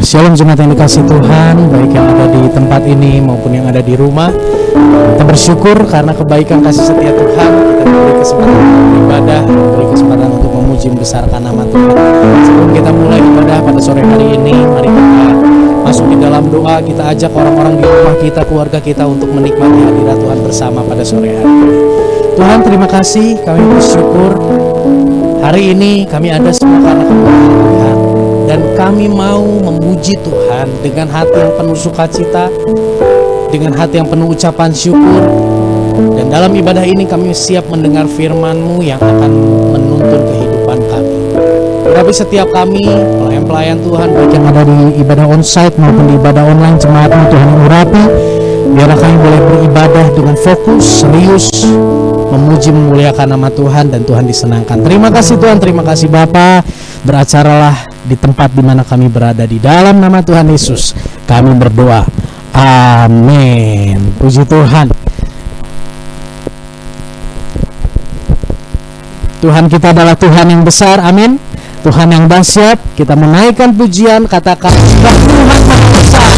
Shalom jemaat yang dikasih Tuhan, baik yang ada di tempat ini maupun yang ada di rumah. Kita bersyukur karena kebaikan kasih setia Tuhan. Kita diberi kesempatan untuk beribadah, diberi kesempatan untuk memuji membesarkan nama Tuhan. Sebelum kita mulai ibadah pada sore hari ini, mari kita masuk di dalam doa. Kita ajak orang-orang di rumah kita, keluarga kita untuk menikmati hadirat Tuhan bersama pada sore hari ini. Tuhan, terima kasih, kami bersyukur hari ini kami ada semua karena kemurahan Tuhan. Dan kami mau memuji Tuhan dengan hati yang penuh sukacita, dengan hati yang penuh ucapan syukur. Dan dalam ibadah ini kami siap mendengar firman-Mu yang akan menuntun kehidupan kami. Tetapi setiap kami, pelayan-pelayan Tuhan, baik yang ada di ibadah onsite maupun di ibadah online, jemaat-Mu Tuhan yang urapi, biarlah kami boleh beribadah dengan fokus, serius, memuji memuliakan nama Tuhan, dan Tuhan disenangkan. Terima kasih Tuhan, terima kasih Bapa. Beracaralah di tempat di mana kami berada, di dalam nama Tuhan Yesus kami berdoa, amin. Puji Tuhan. Tuhan kita adalah Tuhan yang besar, amin. Tuhan yang dahsyat. Kita menaikkan pujian, katakan Tuhan Maha Besar.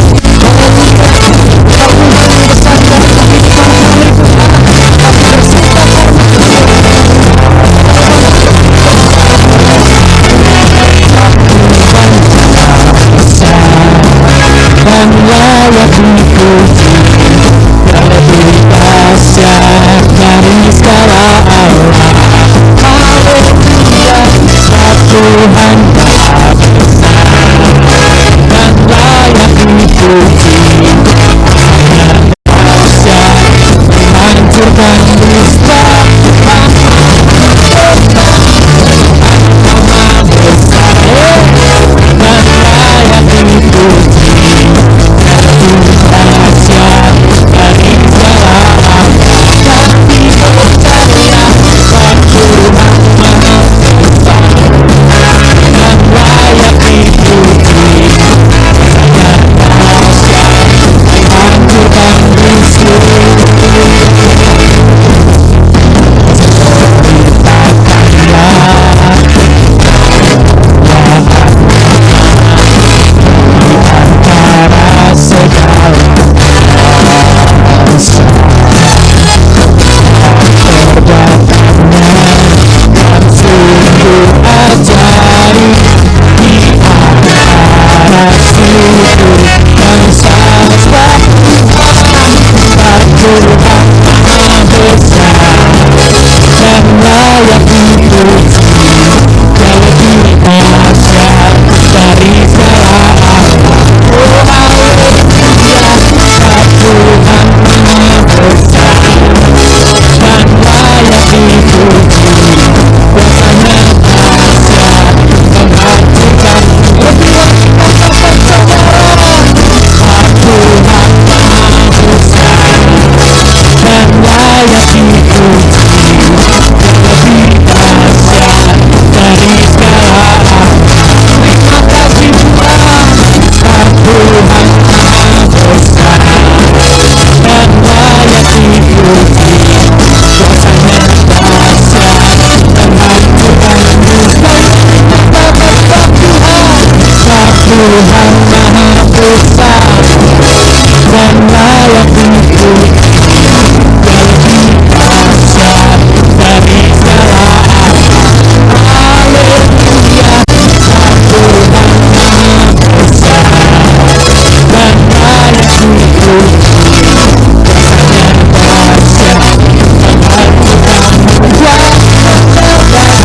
Dan layak dipuji, terlebih dahsyat dari segala Allah. Haleluya, Tuhan Maha Besar dan layak dipuji, dahsyat menghancurkan dusta. Maha Besar dan layak dipuji. Tuhan Maha Besar dan layak dipuji, terlebih dahsyat dari segala Allah. Haleluya, Tuhan Maha Besar dan layak dipuji, kuasanya dahsyat menghancurkan kuasa terbatas.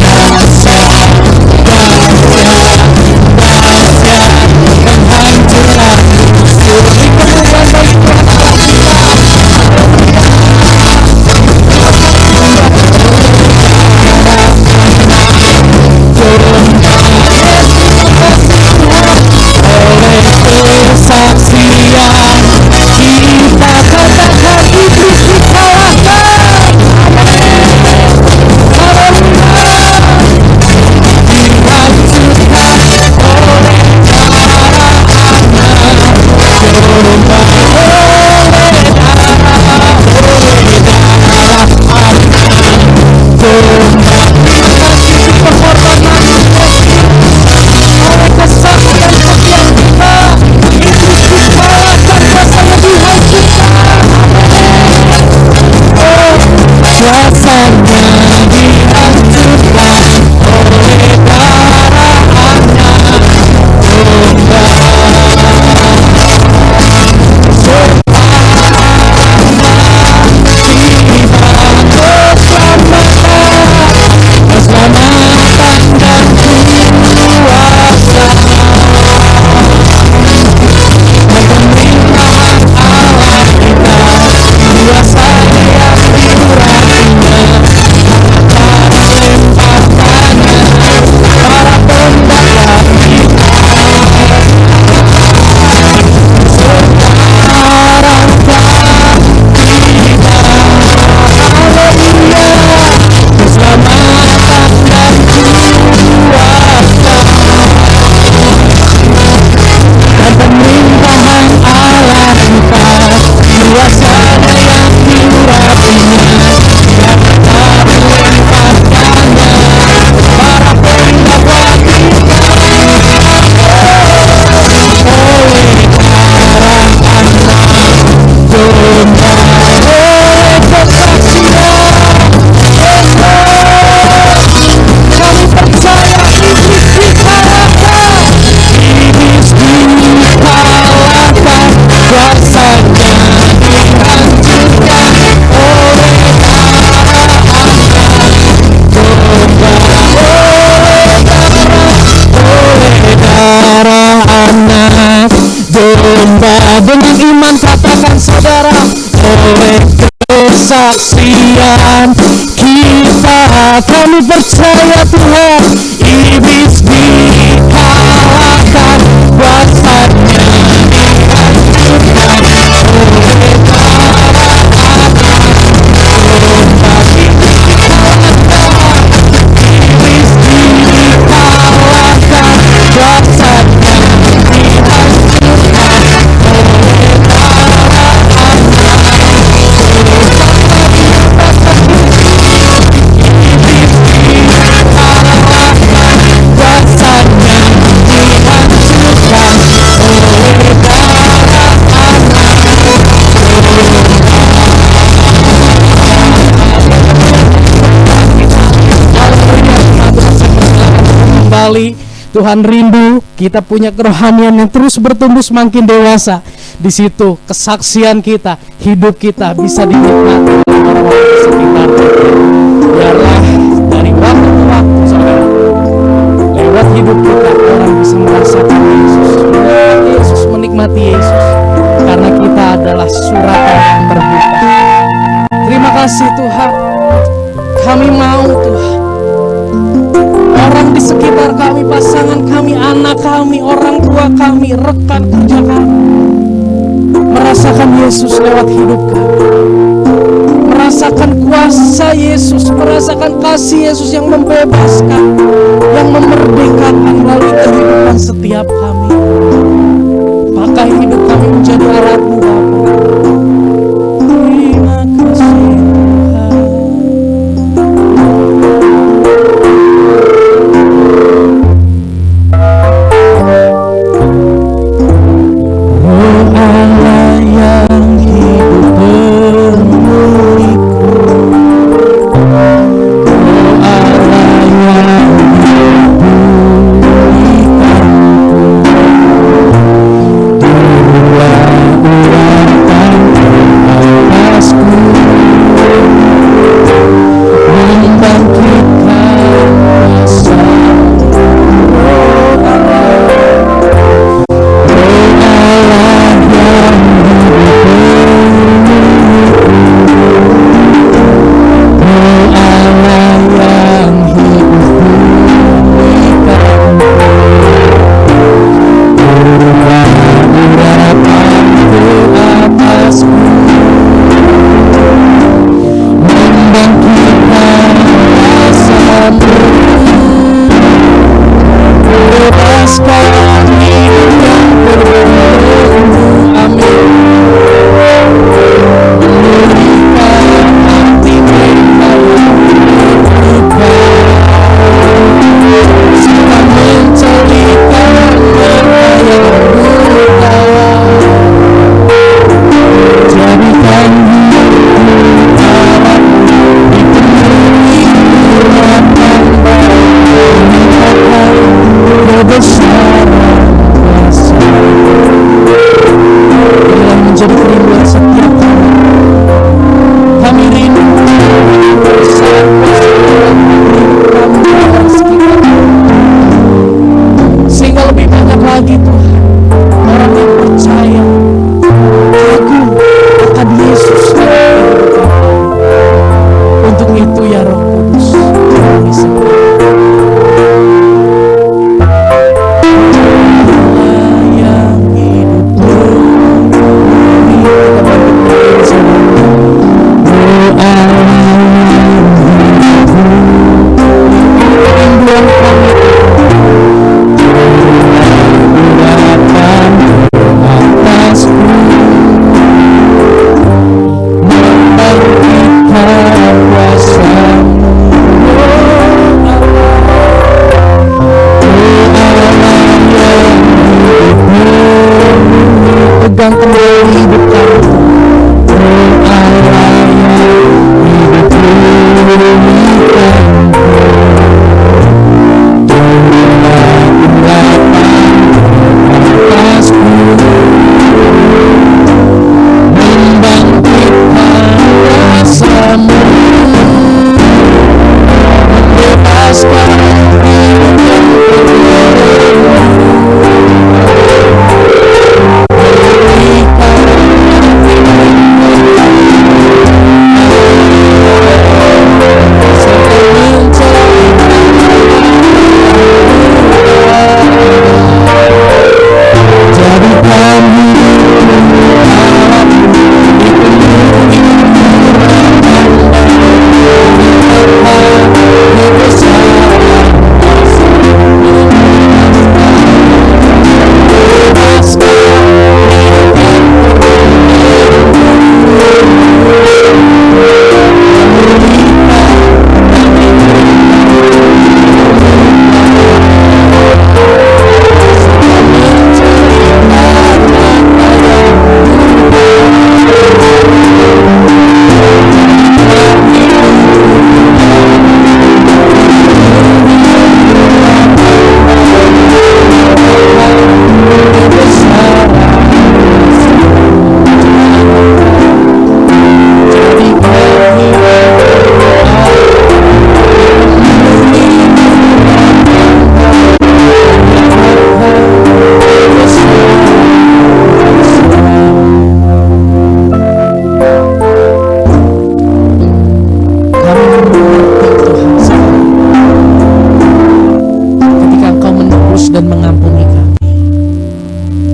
Kuasanya dahsyat. Dengan iman katakan saudara, oleh kesaksian kita kami percaya Tuhan, iblis dikalahkan, kuasanya dihancurkan oleh Tuhan rindu kita punya kerohanian yang terus bertumbuh semakin dewasa. Di situ kesaksian kita, hidup kita bisa dinikmati oleh orang-orang di sekitar kita. Biarlah dari waktu ke waktu, saudara, lewat hidup kita orang bisa merasakan Yesus, menikmati Yesus, karena kita adalah suratan yang terbuka. Terima kasih Tuhan, kami mau Tuhan, orang di sekitar kami, pasangan kami, anak kami, orang tua kami, rekan kerja kami, merasakan Yesus lewat hidup kami, merasakan kuasa Yesus, merasakan kasih Yesus yang membebaskan, yang memerdekakan melalui kehidupan setiap kami. Pakai hidup kami menjadi alat-Mu Bapa. Terima kasih Tuhan. itu ya Roh Kudus. Kami sembah. Yang hidup bumi, kita bangkit berdiri saudara. Rinduan kami atasku, membangkitkan kuasa-Mu, pegang kembali hidup kami, Allah yang hidup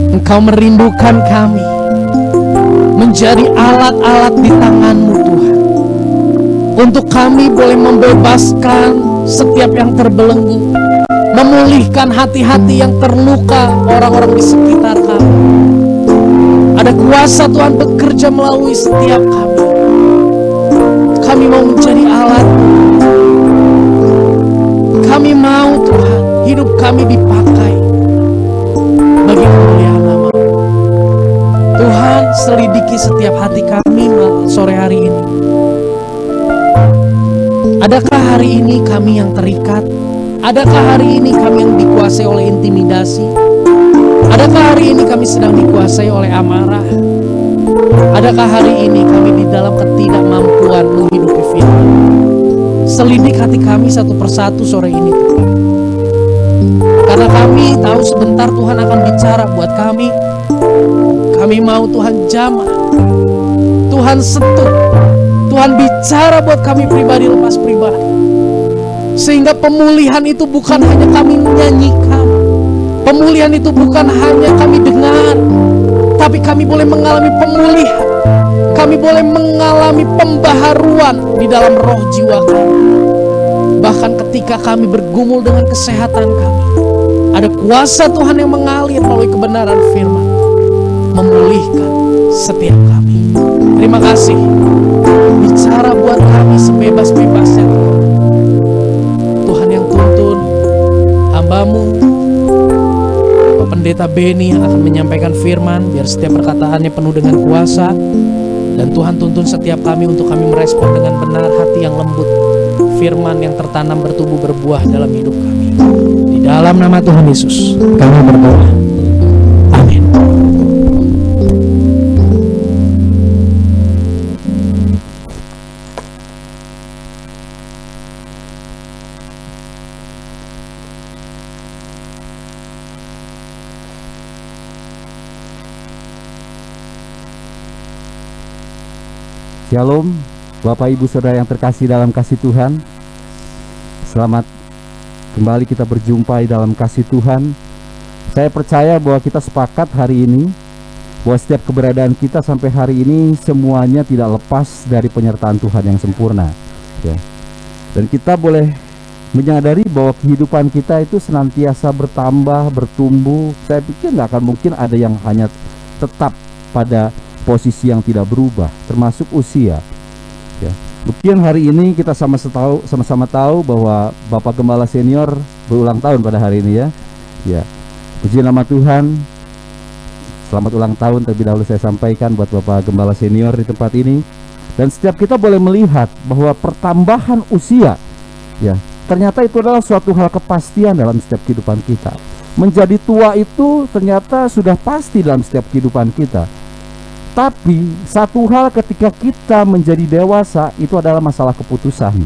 Engkau merindukan kami menjadi alat-alat di tangan-Mu Tuhan, untuk kami boleh membebaskan setiap yang terbelenggu, memulihkan hati-hati yang terluka, orang-orang di sekitar kami. Ada kuasa Tuhan bekerja melalui setiap kami. Kami mau menjadi alat. Kami mau Tuhan hidup kami dipakai bagi kemuliaan nama. Tuhan, selidiki setiap hati kami sore hari ini. Adakah hari ini kami yang terikat? Adakah hari ini kami yang dikuasai oleh intimidasi? Adakah hari ini kami sedang dikuasai oleh amarah? Adakah hari ini kami di dalam ketidakmampuan menghidupi firman? Selidik hati kami satu persatu sore ini Tuhan. Karena kami tahu sebentar Tuhan akan bicara buat kami. Kami mau Tuhan jamah, Tuhan sentuh, Tuhan bicara buat kami pribadi lepas pribadi. Sehingga pemulihan itu bukan hanya kami menyanyikan, pemulihan itu bukan hanya kami dengar, tapi kami boleh mengalami pemulihan. Kami boleh mengalami pembaharuan di dalam roh jiwa kami. Bahkan ketika kami bergumul dengan kesehatan kami, ada kuasa Tuhan yang mengalir melalui kebenaran firman, memulihkan setiap kami. Terima kasih. Bicara buat kami sebebas-bebasnya. Tuhan yang tuntun hamba-Mu, Bapak Pendeta Beni yang akan menyampaikan firman, biar setiap perkataannya penuh dengan kuasa. Dan Tuhan tuntun setiap kami untuk kami merespon dengan benar hati yang lembut. Firman yang tertanam bertumbuh berbuah dalam hidup kami. Di dalam nama Tuhan Yesus kami berdoa. Amin. Shalom Bapak Ibu Saudara yang terkasih dalam kasih Tuhan, selamat kembali kita berjumpa di dalam kasih Tuhan. Saya percaya bahwa kita sepakat hari ini bahwa setiap keberadaan kita sampai hari ini semuanya tidak lepas dari penyertaan Tuhan yang sempurna, ya. Dan kita boleh menyadari bahwa kehidupan kita itu senantiasa bertambah, bertumbuh. Saya pikir nggak akan mungkin ada yang hanya tetap pada posisi yang tidak berubah, termasuk usia. Ya, mungkin hari ini kita sama-sama tahu bahwa Bapak Gembala Senior berulang tahun pada hari ini, ya. Ya, puji nama Tuhan. Selamat ulang tahun terlebih dahulu saya sampaikan buat Bapak Gembala Senior di tempat ini. Dan setiap kita boleh melihat bahwa pertambahan usia, ya, ternyata itu adalah suatu hal kepastian dalam setiap kehidupan kita. Menjadi tua itu ternyata sudah pasti dalam setiap kehidupan kita. Tapi satu hal ketika kita menjadi dewasa itu adalah masalah keputusan.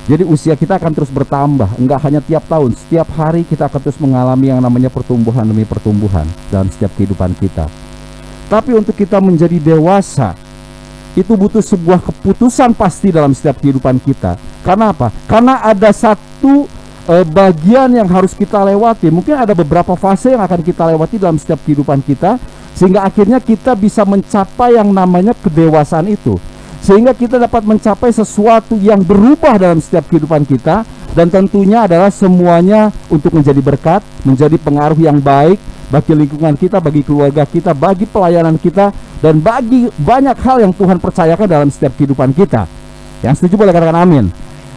Jadi usia kita akan terus bertambah, enggak hanya tiap tahun, setiap hari kita akan terus mengalami yang namanya pertumbuhan demi pertumbuhan dalam setiap kehidupan kita. Tapi untuk kita menjadi dewasa itu butuh sebuah keputusan pasti dalam setiap kehidupan kita. Karena apa? Karena ada satu bagian yang harus kita lewati. Mungkin ada beberapa fase yang akan kita lewati dalam setiap kehidupan kita, sehingga akhirnya kita bisa mencapai yang namanya kedewasaan itu, sehingga kita dapat mencapai sesuatu yang berubah dalam setiap kehidupan kita. Dan tentunya adalah semuanya untuk menjadi berkat, menjadi pengaruh yang baik bagi lingkungan kita, bagi keluarga kita, bagi pelayanan kita, dan bagi banyak hal yang Tuhan percayakan dalam setiap kehidupan kita. Yang setuju boleh katakan amin.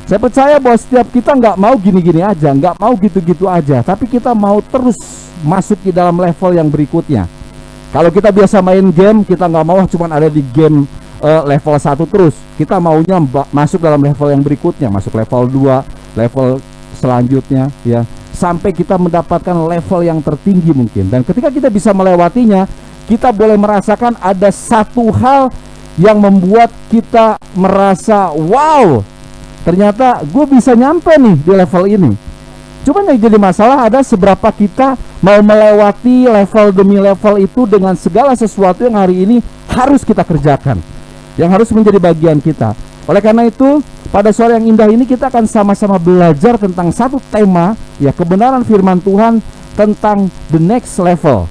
Saya percaya bahwa setiap kita nggak mau gini-gini aja, nggak mau gitu-gitu aja, tapi kita mau terus masuk di dalam level yang berikutnya. Kalau kita biasa main game, kita nggak mau cuma ada di game level 1 terus. Kita maunya masuk dalam level yang berikutnya, masuk level 2, level selanjutnya, ya, sampai kita mendapatkan level yang tertinggi mungkin. Dan ketika kita bisa melewatinya, kita boleh merasakan ada satu hal yang membuat kita merasa, wow, ternyata gue bisa nyampe nih di level ini. Cuman yang jadi masalah ada seberapa kita mau melewati level demi level itu dengan segala sesuatu yang hari ini harus kita kerjakan, yang harus menjadi bagian kita. Oleh karena itu, pada sore yang indah ini kita akan sama-sama belajar tentang satu tema, ya, kebenaran firman Tuhan tentang the next level.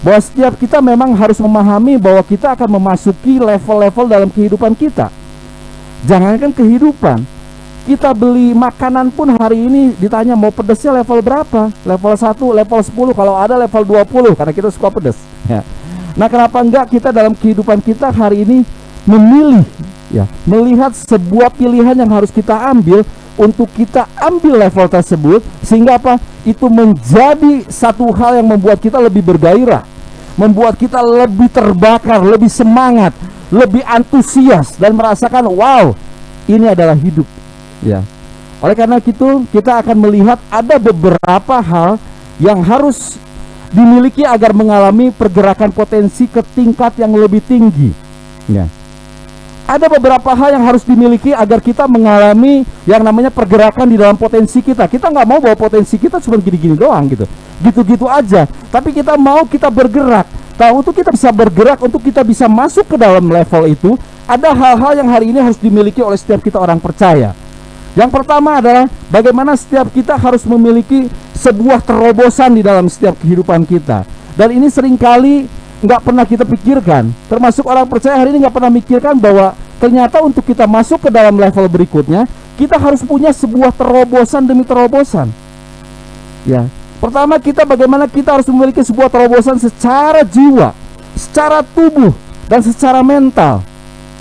Bahwa setiap kita memang harus memahami bahwa kita akan memasuki level-level dalam kehidupan kita. Jangankan kehidupan, kita beli makanan pun hari ini ditanya mau pedesnya level berapa? Level 1, level 10, kalau ada level 20, karena kita suka pedas, ya. Nah, kenapa enggak kita dalam kehidupan kita hari ini memilih, ya, melihat sebuah pilihan yang harus kita ambil untuk kita ambil level tersebut, sehingga apa? Itu menjadi satu hal yang membuat kita lebih bergairah, membuat kita lebih terbakar, lebih semangat, lebih antusias, dan merasakan wow, ini adalah hidup. Ya, oleh karena itu kita akan melihat ada beberapa hal yang harus dimiliki agar mengalami pergerakan potensi ke tingkat yang lebih tinggi. Ya, ada beberapa hal yang harus dimiliki agar kita mengalami yang namanya pergerakan di dalam potensi kita. Kita nggak mau bahwa potensi kita cuma gini-gini doang gitu, gitu-gitu aja. Tapi kita mau kita bergerak. Tahu untuk kita bisa bergerak, untuk kita bisa masuk ke dalam level itu, ada hal-hal yang hari ini harus dimiliki oleh setiap kita orang percaya. Yang pertama adalah bagaimana setiap kita harus memiliki sebuah terobosan di dalam setiap kehidupan kita. Dan ini seringkali nggak pernah kita pikirkan. Termasuk orang percaya hari ini nggak pernah mikirkan bahwa ternyata untuk kita masuk ke dalam level berikutnya, kita harus punya sebuah terobosan demi terobosan. Ya, pertama bagaimana kita harus memiliki sebuah terobosan secara jiwa, secara tubuh, dan secara mental.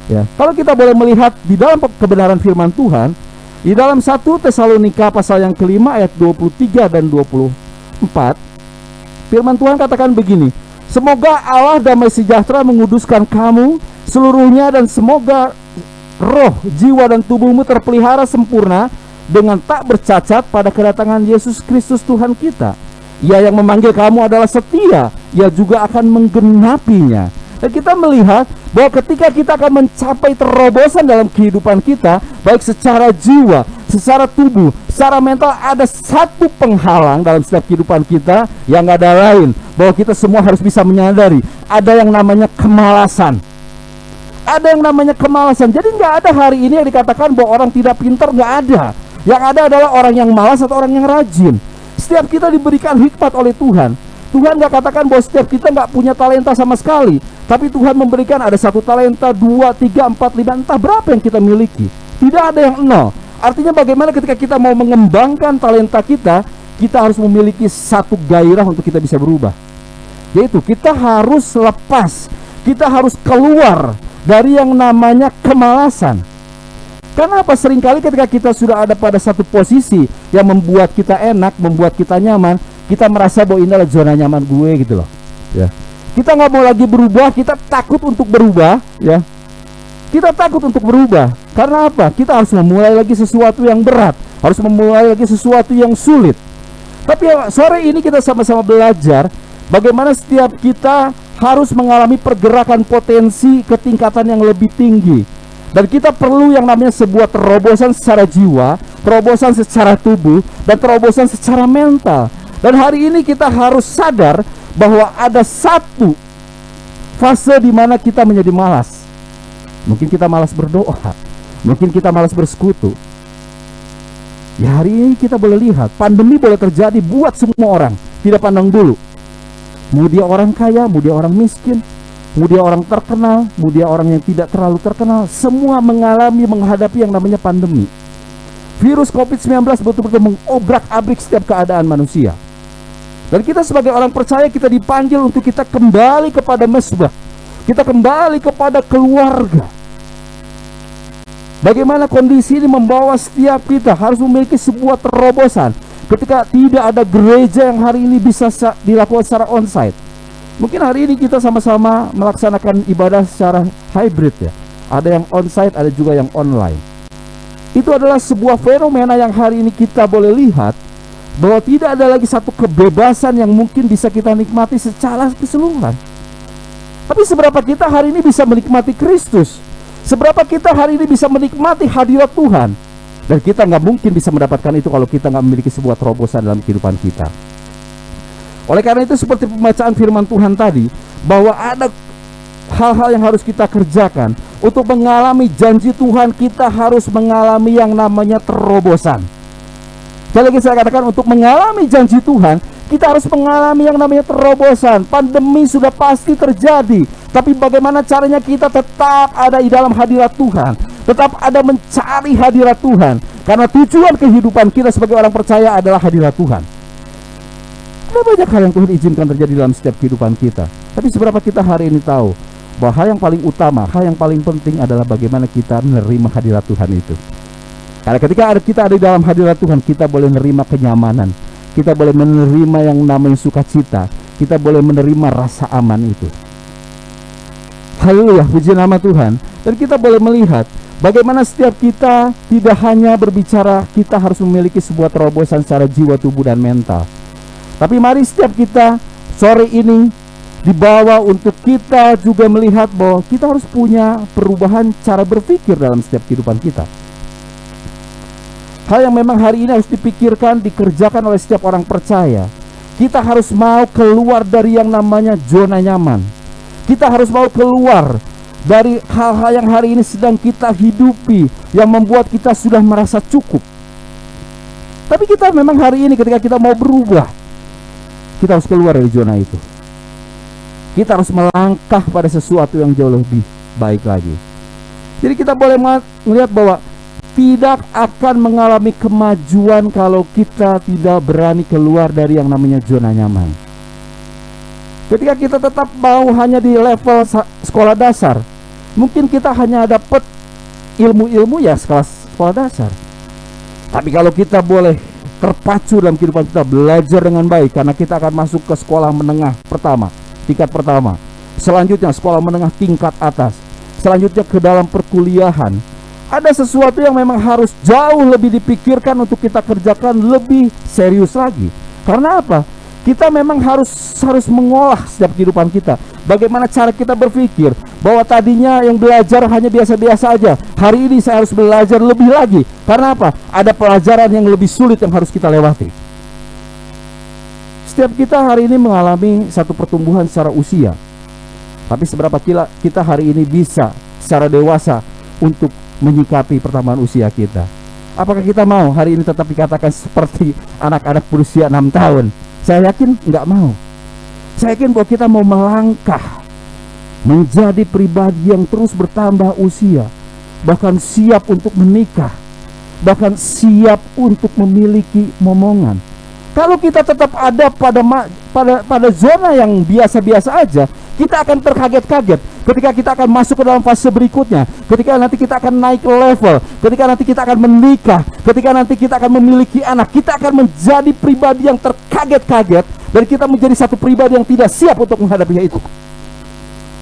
Ya, kalau kita boleh melihat di dalam kebenaran firman Tuhan, di dalam 1 Tesalonika pasal yang kelima ayat 23 dan 24, firman Tuhan katakan begini, semoga Allah damai sejahtera menguduskan kamu seluruhnya, dan semoga roh, jiwa, dan tubuhmu terpelihara sempurna dengan tak bercacat pada kedatangan Yesus Kristus Tuhan kita. Ia yang memanggil kamu adalah setia, ia juga akan menggenapinya. Dan kita melihat bahwa ketika kita akan mencapai terobosan dalam kehidupan kita, baik secara jiwa, secara tubuh, secara mental, ada satu penghalang dalam setiap kehidupan kita yang gak ada lain, bahwa kita semua harus bisa menyadari ada yang namanya kemalasan, ada yang namanya kemalasan. Jadi nggak ada hari ini yang dikatakan bahwa orang tidak pintar, nggak ada. Yang ada adalah orang yang malas atau orang yang rajin. Setiap kita diberikan hikmat oleh Tuhan. Tuhan nggak katakan bahwa setiap kita nggak punya talenta sama sekali, tapi Tuhan memberikan ada 1 talenta, 2, 3, 4, 5, entah berapa yang kita miliki. Tidak ada yang nol. Artinya bagaimana ketika kita mau mengembangkan talenta kita harus memiliki satu gairah untuk kita bisa berubah. Yaitu kita harus lepas, kita harus keluar dari yang namanya kemalasan. Karena apa? Seringkali ketika kita sudah ada pada satu posisi yang membuat kita enak, membuat kita nyaman, kita merasa bahwa ini adalah zona nyaman gue gitu loh. Ya. Kita nggak mau lagi berubah, kita takut untuk berubah, ya. Kita takut untuk berubah. Karena apa? Kita harus memulai lagi sesuatu yang berat, harus memulai lagi sesuatu yang sulit. Tapi sore ini kita sama-sama belajar bagaimana setiap kita harus mengalami pergerakan potensi ke tingkatan yang lebih tinggi. Dan kita perlu yang namanya sebuah terobosan secara jiwa, terobosan secara tubuh, dan terobosan secara mental. Dan hari ini kita harus sadar bahwa ada satu fase di mana kita menjadi malas. Mungkin kita malas berdoa, mungkin kita malas bersekutu. Ya hari ini kita boleh lihat, pandemi boleh terjadi buat semua orang, tidak pandang bulu. Mau dia orang kaya, mau dia orang miskin, mau dia orang terkenal, mau dia orang yang tidak terlalu terkenal, semua menghadapi yang namanya pandemi. Virus COVID-19 betul-betul mengobrak-abrik setiap keadaan manusia. Dan kita sebagai orang percaya, kita dipanggil untuk kita kembali kepada mesbah, kita kembali kepada keluarga. Bagaimana kondisi ini membawa setiap kita harus memiliki sebuah terobosan. Ketika tidak ada gereja yang hari ini bisa dilakukan secara onsite, mungkin hari ini kita sama-sama melaksanakan ibadah secara hybrid ya. Ada yang onsite, ada juga yang online. Itu adalah sebuah fenomena yang hari ini kita boleh lihat bahwa tidak ada lagi satu kebebasan yang mungkin bisa kita nikmati secara keseluruhan. Tapi seberapa kita hari ini bisa menikmati Kristus? Seberapa kita hari ini bisa menikmati hadirat Tuhan? Dan kita nggak mungkin bisa mendapatkan itu kalau kita nggak memiliki sebuah terobosan dalam kehidupan kita. Oleh karena itu, seperti pembacaan firman Tuhan tadi, bahwa ada hal-hal yang harus kita kerjakan. Untuk mengalami janji Tuhan, kita harus mengalami yang namanya terobosan. Sekali lagi saya katakan, untuk mengalami janji Tuhan, kita harus mengalami yang namanya terobosan. Pandemi sudah pasti terjadi, tapi bagaimana caranya kita tetap ada di dalam hadirat Tuhan, tetap ada mencari hadirat Tuhan. Karena tujuan kehidupan kita sebagai orang percaya adalah hadirat Tuhan. Ada banyak hal yang Tuhan izinkan terjadi dalam setiap kehidupan kita. Tapi seberapa kita hari ini tahu bahwa hal yang paling utama, hal yang paling penting adalah bagaimana kita menerima hadirat Tuhan itu. Karena ketika kita ada di dalam hadirat Tuhan, kita boleh menerima kenyamanan, kita boleh menerima yang namanya sukacita, kita boleh menerima rasa aman itu. Haleluya, puji nama Tuhan. Dan kita boleh melihat bagaimana setiap kita tidak hanya berbicara kita harus memiliki sebuah terobosan secara jiwa, tubuh, dan mental. Tapi mari setiap kita sore ini dibawa untuk kita juga melihat bahwa kita harus punya perubahan cara berpikir dalam setiap kehidupan kita. Hal yang memang hari ini harus dipikirkan, dikerjakan oleh setiap orang percaya. Kita harus mau keluar dari yang namanya zona nyaman. Kita harus mau keluar dari hal-hal yang hari ini sedang kita hidupi, yang membuat kita sudah merasa cukup. Tapi kita memang hari ini ketika kita mau berubah, kita harus keluar dari zona itu. Kita harus melangkah pada sesuatu yang jauh lebih baik lagi. Jadi kita boleh melihat bahwa tidak akan mengalami kemajuan kalau kita tidak berani keluar dari yang namanya zona nyaman. Ketika kita tetap mau hanya di level sekolah dasar, mungkin kita hanya dapat ilmu-ilmu ya sekolah dasar. Tapi kalau kita boleh terpacu dalam kehidupan kita, belajar dengan baik, karena kita akan masuk ke sekolah menengah pertama, tingkat pertama, selanjutnya sekolah menengah tingkat atas, selanjutnya ke dalam perkuliahan. Ada sesuatu yang memang harus jauh lebih dipikirkan untuk kita kerjakan lebih serius lagi. Karena apa? Kita memang harus mengolah setiap kehidupan kita. Bagaimana cara kita berpikir bahwa tadinya yang belajar hanya biasa-biasa aja, hari ini saya harus belajar lebih lagi. Karena apa? Ada pelajaran yang lebih sulit yang harus kita lewati. Setiap kita hari ini mengalami satu pertumbuhan secara usia. Tapi seberapa kita hari ini bisa secara dewasa untuk menyikapi pertambahan usia kita. Apakah kita mau hari ini tetap dikatakan seperti anak-anak berusia 6 tahun? Saya yakin nggak mau. Saya yakin bahwa kita mau melangkah menjadi pribadi yang terus bertambah usia, bahkan siap untuk menikah, bahkan siap untuk memiliki momongan. Kalau kita tetap ada pada zona yang biasa-biasa aja, kita akan terkaget-kaget ketika kita akan masuk ke dalam fase berikutnya, ketika nanti kita akan naik level, ketika nanti kita akan menikah, ketika nanti kita akan memiliki anak, kita akan menjadi pribadi yang terkaget-kaget, dan kita menjadi satu pribadi yang tidak siap untuk menghadapi itu.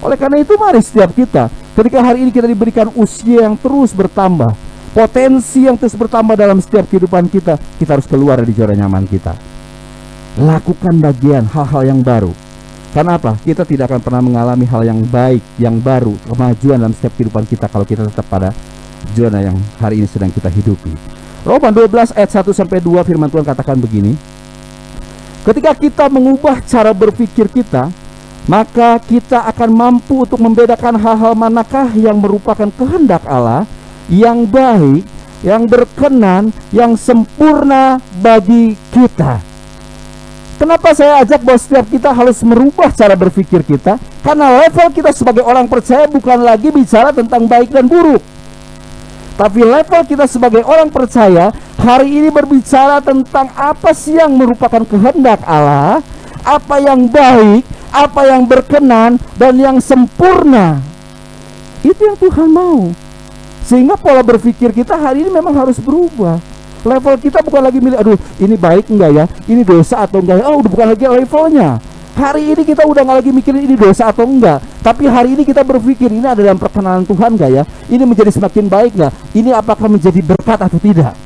Oleh karena itu, mari setiap kita, ketika hari ini kita diberikan usia yang terus bertambah, potensi yang terus bertambah dalam setiap kehidupan kita, kita harus keluar dari zona nyaman kita. Lakukan bagian hal-hal yang baru. Karena apa? Kita tidak akan pernah mengalami hal yang baik, yang baru, kemajuan dalam setiap kehidupan kita kalau kita tetap pada zona yang hari ini sedang kita hidupi. Roma 12 ayat 1-2 firman Tuhan katakan begini. Ketika kita mengubah cara berpikir kita, maka kita akan mampu untuk membedakan hal-hal manakah yang merupakan kehendak Allah, yang baik, yang berkenan, yang sempurna bagi kita. Kenapa saya ajak bahwa setiap kita harus merubah cara berpikir kita? Karena level kita sebagai orang percaya bukan lagi bicara tentang baik dan buruk, tapi level kita sebagai orang percaya hari ini berbicara tentang apa sih yang merupakan kehendak Allah, apa yang baik, apa yang berkenan, dan yang sempurna. Itu yang Tuhan mau. Sehingga pola berpikir kita hari ini memang harus berubah. Level kita bukan lagi milih, aduh ini baik enggak ya, ini dosa atau enggak ya. Oh, udah bukan lagi levelnya. Hari ini kita udah nggak lagi mikirin ini dosa atau enggak, tapi hari ini kita berpikir ini ada dalam perkenanan Tuhan enggak ya, ini menjadi semakin baik enggak, ini apakah menjadi berkat atau tidak.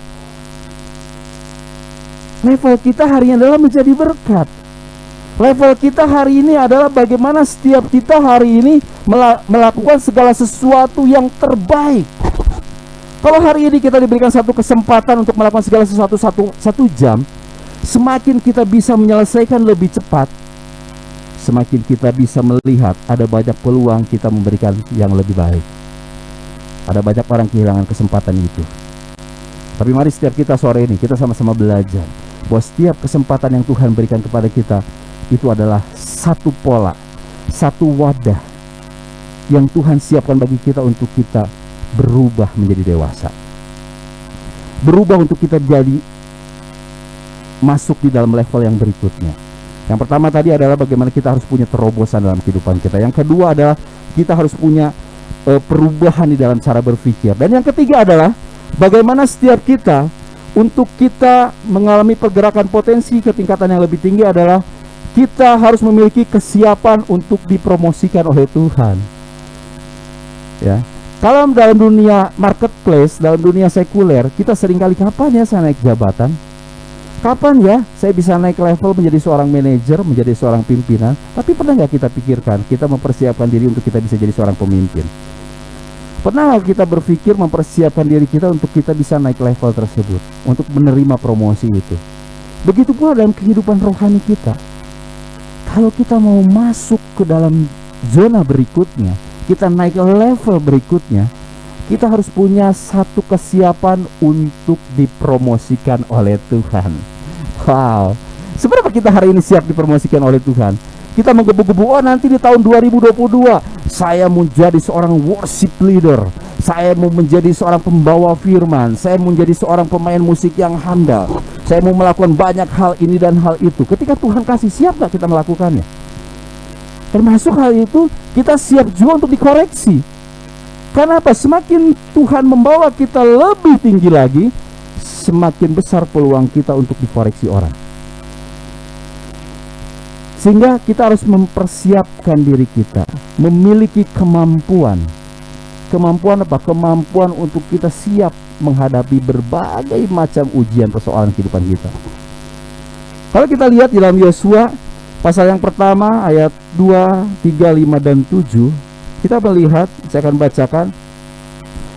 Level kita hari ini adalah menjadi berkat. Level kita hari ini adalah bagaimana setiap kita hari ini melakukan segala sesuatu yang terbaik. Kalau hari ini kita diberikan satu kesempatan untuk melakukan segala sesuatu satu jam, semakin kita bisa menyelesaikan lebih cepat, semakin kita bisa melihat ada banyak peluang kita memberikan yang lebih baik. Ada banyak orang kehilangan kesempatan itu. Tapi mari setiap kita sore ini kita sama-sama belajar bahwa setiap kesempatan yang Tuhan berikan kepada kita itu adalah satu pola, satu wadah yang Tuhan siapkan bagi kita untuk kita berubah menjadi dewasa, berubah untuk kita jadi masuk di dalam level yang berikutnya. Yang pertama tadi adalah bagaimana kita harus punya terobosan dalam kehidupan kita. Yang kedua adalah kita harus punya perubahan di dalam cara berpikir. Dan yang ketiga adalah bagaimana setiap kita untuk kita mengalami pergerakan potensi ke tingkatan yang lebih tinggi adalah kita harus memiliki kesiapan untuk dipromosikan oleh Tuhan. Ya. Kalau dalam dunia marketplace, dalam dunia sekuler, kita seringkali kapan ya saya naik jabatan? Kapan ya saya bisa naik level menjadi seorang manajer, menjadi seorang pimpinan? Tapi pernah nggak kita pikirkan, kita mempersiapkan diri untuk kita bisa jadi seorang pemimpin? Pernah nggak kita berpikir mempersiapkan diri kita untuk kita bisa naik level tersebut, untuk menerima promosi itu? Begitu pula dalam kehidupan rohani kita. Kalau kita mau masuk ke dalam zona berikutnya, kita naik level berikutnya, kita harus punya satu kesiapan untuk dipromosikan oleh Tuhan. Wow, seberapa kita hari ini siap dipromosikan oleh Tuhan? Kita menggebu-gebu, oh nanti di tahun 2022 saya mau menjadi seorang worship leader, saya mau menjadi seorang pembawa firman, saya mau menjadi seorang pemain musik yang handal, saya mau melakukan banyak hal ini dan hal itu. Ketika Tuhan kasih, siap gak kita melakukannya? Termasuk hal itu kita siap juga untuk dikoreksi. Karena apa? Semakin Tuhan membawa kita lebih tinggi lagi, semakin besar peluang kita untuk dikoreksi orang. Sehingga kita harus mempersiapkan diri kita, memiliki kemampuan. Kemampuan apa? Kemampuan untuk kita siap menghadapi berbagai macam ujian persoalan kehidupan kita. Kalau kita lihat di dalam Yosua pasal yang pertama ayat 2, 3, 5, dan 7, kita melihat, saya akan bacakan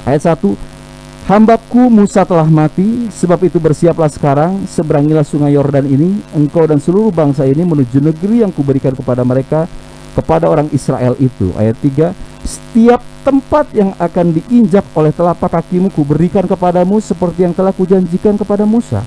ayat 1. Hambaku Musa telah mati, sebab itu bersiaplah sekarang, seberangilah sungai Yordan ini, engkau dan seluruh bangsa ini menuju negeri yang kuberikan kepada mereka, kepada orang Israel itu. Ayat 3, setiap tempat yang akan diinjak oleh telapak kakimu kuberikan kepadamu seperti yang telah kujanjikan kepada Musa.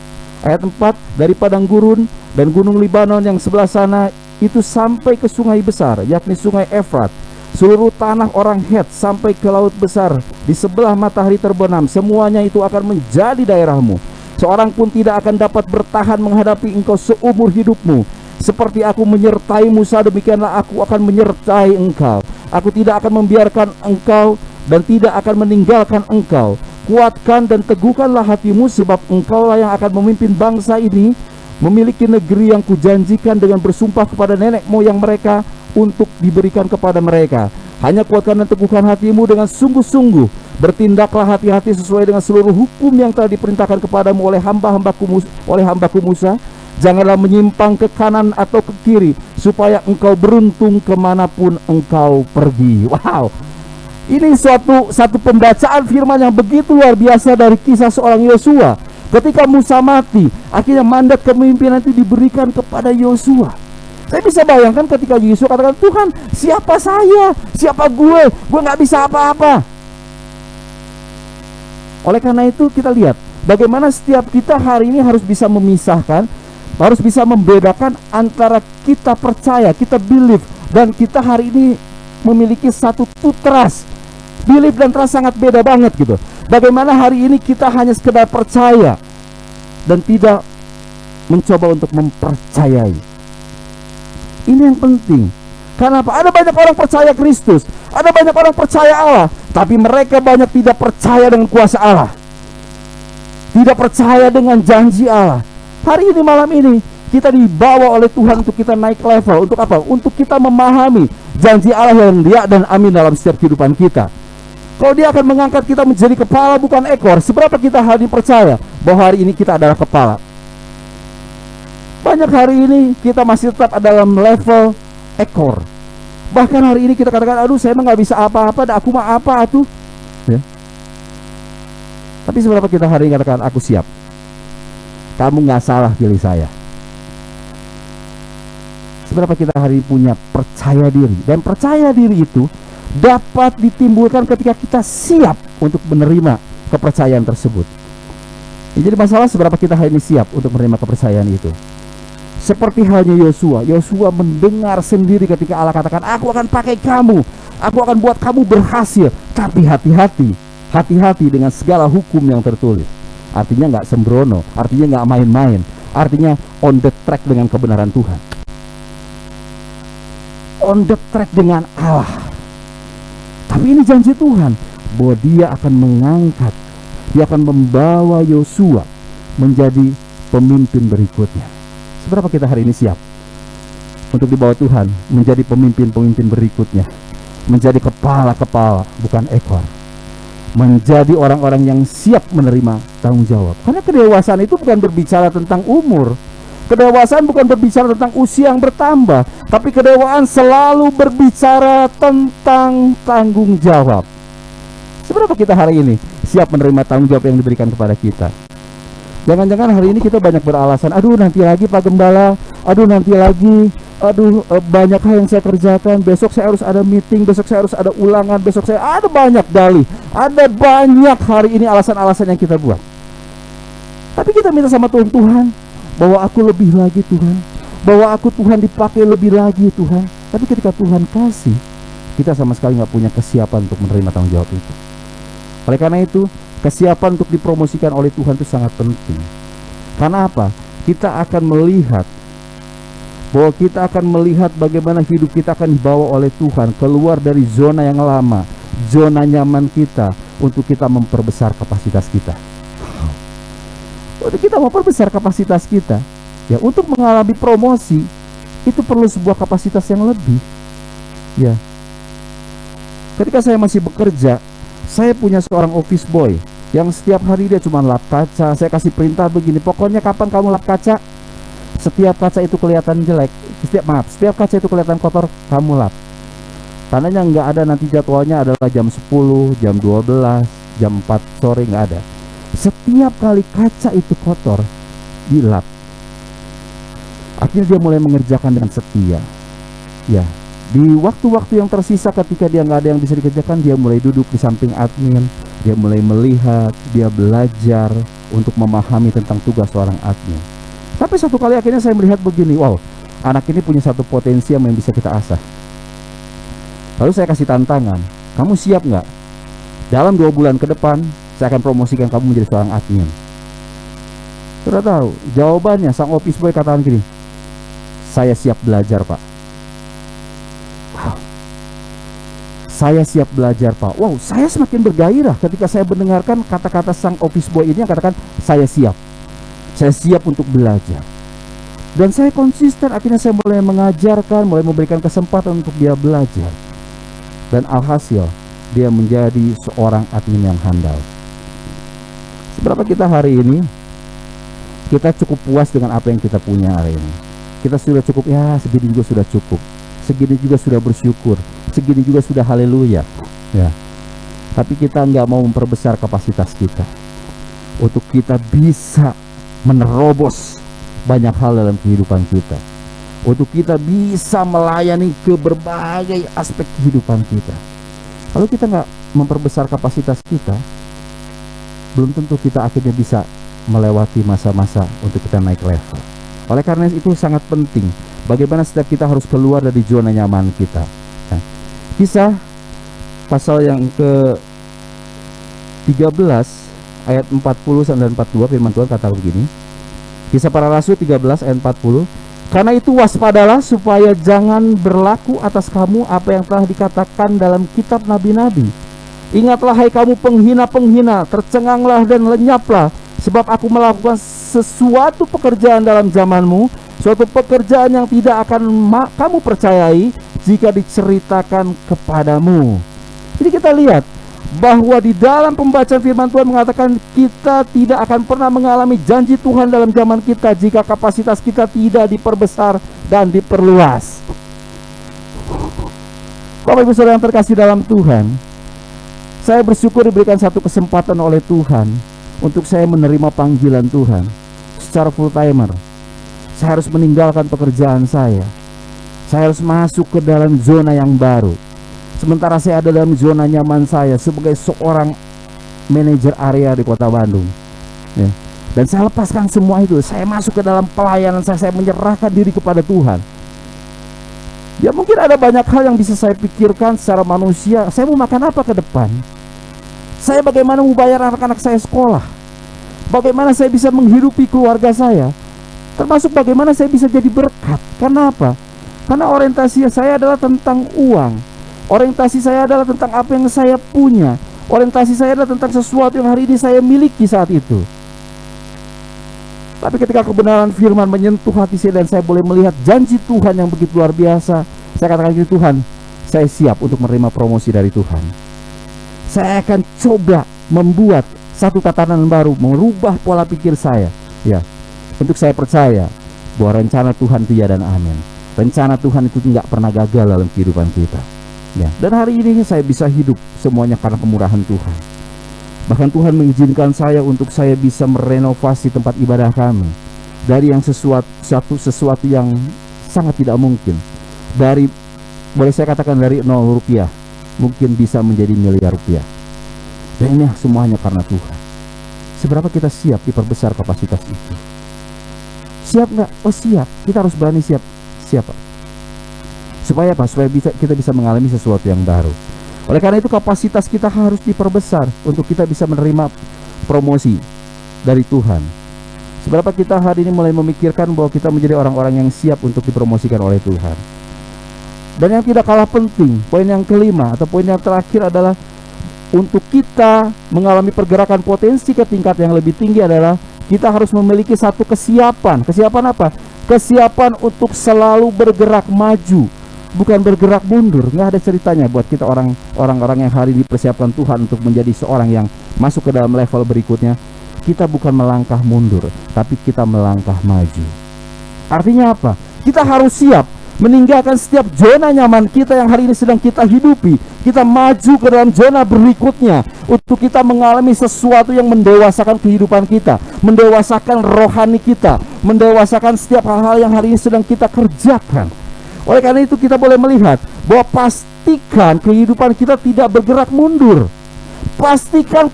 Ayat 4, dari padang gurun dan gunung Libanon yang sebelah sana itu sampai ke sungai besar, yakni sungai Efrat, seluruh tanah orang Het sampai ke laut besar di sebelah matahari terbenam, semuanya itu akan menjadi daerahmu. Seorang pun tidak akan dapat bertahan menghadapi engkau seumur hidupmu. Seperti aku menyertai Musa, demikianlah aku akan menyertai engkau. Aku tidak akan membiarkan engkau dan tidak akan meninggalkan engkau. Kuatkan dan teguhkanlah hatimu, sebab engkaulah yang akan memimpin bangsa ini memiliki negeri yang kujanjikan dengan bersumpah kepada nenek moyang mereka untuk diberikan kepada mereka. Hanya kuatkan dan teguhkan hatimu dengan sungguh-sungguh. Bertindaklah hati-hati sesuai dengan seluruh hukum yang telah diperintahkan kepadamu oleh hambaku Musa. Janganlah menyimpang ke kanan atau ke kiri, supaya engkau beruntung kemanapun engkau pergi. Wow, ini satu pembacaan firman yang begitu luar biasa dari kisah seorang Yosua. Ketika Musa mati, akhirnya mandat kepemimpinan itu diberikan kepada Yosua. Saya bisa bayangkan ketika Yosua katakan, Tuhan, siapa saya? Siapa gue? Gue gak bisa apa-apa. Oleh karena itu kita lihat bagaimana setiap kita hari ini harus bisa memisahkan, harus bisa membedakan antara kita percaya, kita believe, dan kita hari ini memiliki satu trust. Believe dan trust sangat beda banget gitu. Bagaimana hari ini kita hanya sekedar percaya dan tidak mencoba untuk mempercayai. Ini yang penting. Karena apa? Ada banyak orang percaya Kristus, ada banyak orang percaya Allah, tapi mereka banyak tidak percaya dengan kuasa Allah, tidak percaya dengan janji Allah. Hari ini, malam ini, kita dibawa oleh Tuhan untuk kita naik level. Untuk apa? Untuk kita memahami janji Allah yang dia dan amin dalam setiap kehidupan kita. Kalau dia akan mengangkat kita menjadi kepala bukan ekor, seberapa kita hari ini percaya bahwa hari ini kita adalah kepala? Banyak hari ini kita masih tetap dalam level ekor. Bahkan hari ini kita katakan, aduh saya emang gak bisa apa-apa, aku mah apa tuh ya. Tapi seberapa kita hari ini katakan, aku siap, kamu gak salah pilih saya. Seberapa kita hari ini punya percaya diri. Dan percaya diri itu dapat ditimbulkan ketika kita siap untuk menerima kepercayaan tersebut. Jadi masalah seberapa kita hari ini siap untuk menerima kepercayaan itu. Seperti halnya Yosua mendengar sendiri ketika Allah katakan, aku akan pakai kamu, aku akan buat kamu berhasil. Tapi hati-hati dengan segala hukum yang tertulis. Artinya nggak sembrono, artinya nggak main-main, artinya on the track dengan kebenaran Tuhan, on the track dengan Allah. Tapi ini janji Tuhan bahwa dia akan mengangkat, dia akan membawa Yosua menjadi pemimpin berikutnya. Seberapa kita hari ini siap untuk dibawa Tuhan menjadi pemimpin-pemimpin berikutnya, menjadi kepala-kepala bukan ekor, menjadi orang-orang yang siap menerima tanggung jawab. Karena kedewasaan itu bukan berbicara tentang umur, kedewasaan bukan berbicara tentang usia yang bertambah, tapi kedewasaan selalu berbicara tentang tanggung jawab. Seberapa kita hari ini siap menerima tanggung jawab yang diberikan kepada kita? Jangan-jangan hari ini kita banyak beralasan, aduh nanti lagi Pak Gembala, aduh nanti lagi, banyak hal yang saya kerjakan, besok saya harus ada meeting, besok saya harus ada ulangan, besok saya ada banyak dalih, ada banyak hari ini alasan-alasan yang kita buat. Tapi kita minta sama Tuhan, Tuhan, bahwa aku lebih lagi Tuhan, bahwa aku Tuhan dipakai lebih lagi Tuhan. Tapi ketika Tuhan kasih, kita sama sekali nggak punya kesiapan untuk menerima tanggung jawab itu. Oleh karena itu, kesiapan untuk dipromosikan oleh Tuhan itu sangat penting. Karena apa? Kita akan melihat bagaimana hidup kita akan dibawa oleh Tuhan keluar dari zona yang lama, zona nyaman kita, untuk kita memperbesar kapasitas kita. Untuk kita memperbesar kapasitas kita, ya, untuk mengalami promosi itu perlu sebuah kapasitas yang lebih. Ya. Ketika saya masih bekerja, saya punya seorang office boy yang setiap hari dia cuma lap kaca. Saya kasih perintah begini, pokoknya kapan kamu lap kaca, setiap kaca itu kelihatan jelek, setiap kaca itu kelihatan kotor, kamu lap. Tandanya nggak ada nanti jadwalnya adalah jam 10, jam 12, jam 4 sore, nggak ada. Setiap kali kaca itu kotor, dilap. Akhirnya dia mulai mengerjakan dengan setia. Ya, Di waktu-waktu yang tersisa ketika dia nggak ada yang bisa dikerjakan, dia mulai duduk di samping admin, dia mulai melihat, dia belajar untuk memahami tentang tugas seorang admin. Tapi satu kali akhirnya saya melihat begini, wow, anak ini punya satu potensi yang bisa kita asah. Lalu saya kasih tantangan, kamu siap nggak? Dalam 2 bulan ke depan, saya akan promosikan kamu menjadi seorang admin. Sudah tahu, jawabannya sang office boy katakan gini, saya siap belajar pak. Wow. Saya siap belajar pak. Wow, saya semakin bergairah ketika saya mendengarkan kata-kata sang office boy ini yang katakan saya siap. Saya siap untuk belajar. Dan saya konsisten, akhirnya saya mulai mengajarkan, mulai memberikan kesempatan untuk dia belajar. Dan alhasil, dia menjadi seorang admin yang handal. Seberapa kita hari ini, kita cukup puas dengan apa yang kita punya hari ini. Kita sudah cukup, ya segini juga sudah cukup. Segini juga sudah bersyukur. Segini juga sudah haleluya. Ya. Tapi kita nggak mau memperbesar kapasitas kita. Untuk kita bisa menerobos banyak hal dalam kehidupan kita, untuk kita bisa melayani ke berbagai aspek kehidupan kita. Kalau kita nggak memperbesar kapasitas kita, belum tentu kita akhirnya bisa melewati masa-masa untuk kita naik level. Oleh karena itu sangat penting bagaimana setiap kita harus keluar dari zona nyaman kita. Nah, Kisah pasal yang ke 13 ayat 40 dan 42 firman Tuhan kata begini. Kisah Para Rasul 13 ayat 40. Karena itu waspadalah supaya jangan berlaku atas kamu apa yang telah dikatakan dalam kitab nabi-nabi. Ingatlah hai kamu penghina-penghina, tercenganglah dan lenyaplah, sebab aku melakukan sesuatu pekerjaan dalam zamanmu, suatu pekerjaan yang tidak akan kamu percayai jika diceritakan kepadamu. Jadi kita lihat bahwa di dalam pembacaan firman Tuhan mengatakan kita tidak akan pernah mengalami janji Tuhan dalam zaman kita jika kapasitas kita tidak diperbesar dan diperluas. Bapak Ibu Saudara yang terkasih dalam Tuhan, saya bersyukur diberikan satu kesempatan oleh Tuhan untuk saya menerima panggilan Tuhan secara full timer. Saya harus meninggalkan pekerjaan saya harus masuk ke dalam zona yang baru. Sementara saya ada dalam zona nyaman saya sebagai seorang manajer area di Kota Bandung, ya. Dan saya lepaskan semua itu. Saya masuk ke dalam pelayanan saya menyerahkan diri kepada Tuhan. Ya mungkin ada banyak hal yang bisa saya pikirkan secara manusia. Saya mau makan apa ke depan? Saya bagaimana mau bayar anak-anak saya sekolah? Bagaimana saya bisa menghidupi keluarga saya? Termasuk bagaimana saya bisa jadi berkat. Karena apa? Karena orientasi saya adalah tentang uang. Orientasi saya adalah tentang apa yang saya punya. Orientasi saya adalah tentang sesuatu yang hari ini saya miliki saat itu. Tapi ketika kebenaran firman menyentuh hati saya dan saya boleh melihat janji Tuhan yang begitu luar biasa, saya katakan gini, Tuhan, saya siap untuk menerima promosi dari Tuhan. Saya akan coba membuat satu tatanan baru, merubah pola pikir saya. Ya, untuk saya percaya bahwa rencana Tuhan itu ya dan amin. Rencana Tuhan itu tidak pernah gagal dalam kehidupan kita. Ya, dan hari ini saya bisa hidup semuanya karena kemurahan Tuhan. Bahkan Tuhan mengizinkan saya untuk saya bisa merenovasi tempat ibadah kami dari yang sesuatu yang sangat tidak mungkin. Dari, boleh saya katakan dari 0 rupiah mungkin bisa menjadi miliar rupiah. Dan ini semuanya karena Tuhan. Seberapa kita siap diperbesar kapasitas itu? Siap nggak? Oh siap. Kita harus berani siap. Siapa? Supaya apa? Supaya kita bisa mengalami sesuatu yang baru. Oleh karena itu kapasitas kita harus diperbesar untuk kita bisa menerima promosi dari Tuhan. Seberapa kita hari ini mulai memikirkan bahwa kita menjadi orang-orang yang siap untuk dipromosikan oleh Tuhan. Dan yang tidak kalah penting, poin yang kelima atau poin yang terakhir adalah untuk kita mengalami pergerakan potensi ke tingkat yang lebih tinggi adalah kita harus memiliki satu kesiapan. Kesiapan apa? Kesiapan untuk selalu bergerak maju, bukan bergerak mundur. Nggak ada ceritanya buat kita orang-orang yang hari ini dipersiapkan Tuhan untuk menjadi seorang yang masuk ke dalam level berikutnya. Kita bukan melangkah mundur, tapi kita melangkah maju. Artinya apa? Kita harus siap meninggalkan setiap zona nyaman kita yang hari ini sedang kita hidupi. Kita maju ke dalam zona berikutnya untuk kita mengalami sesuatu yang mendewasakan kehidupan kita, mendewasakan rohani kita, mendewasakan setiap hal-hal yang hari ini sedang kita kerjakan. Oleh karena itu kita boleh melihat bahwa pastikan kehidupan kita tidak bergerak mundur. Pastikan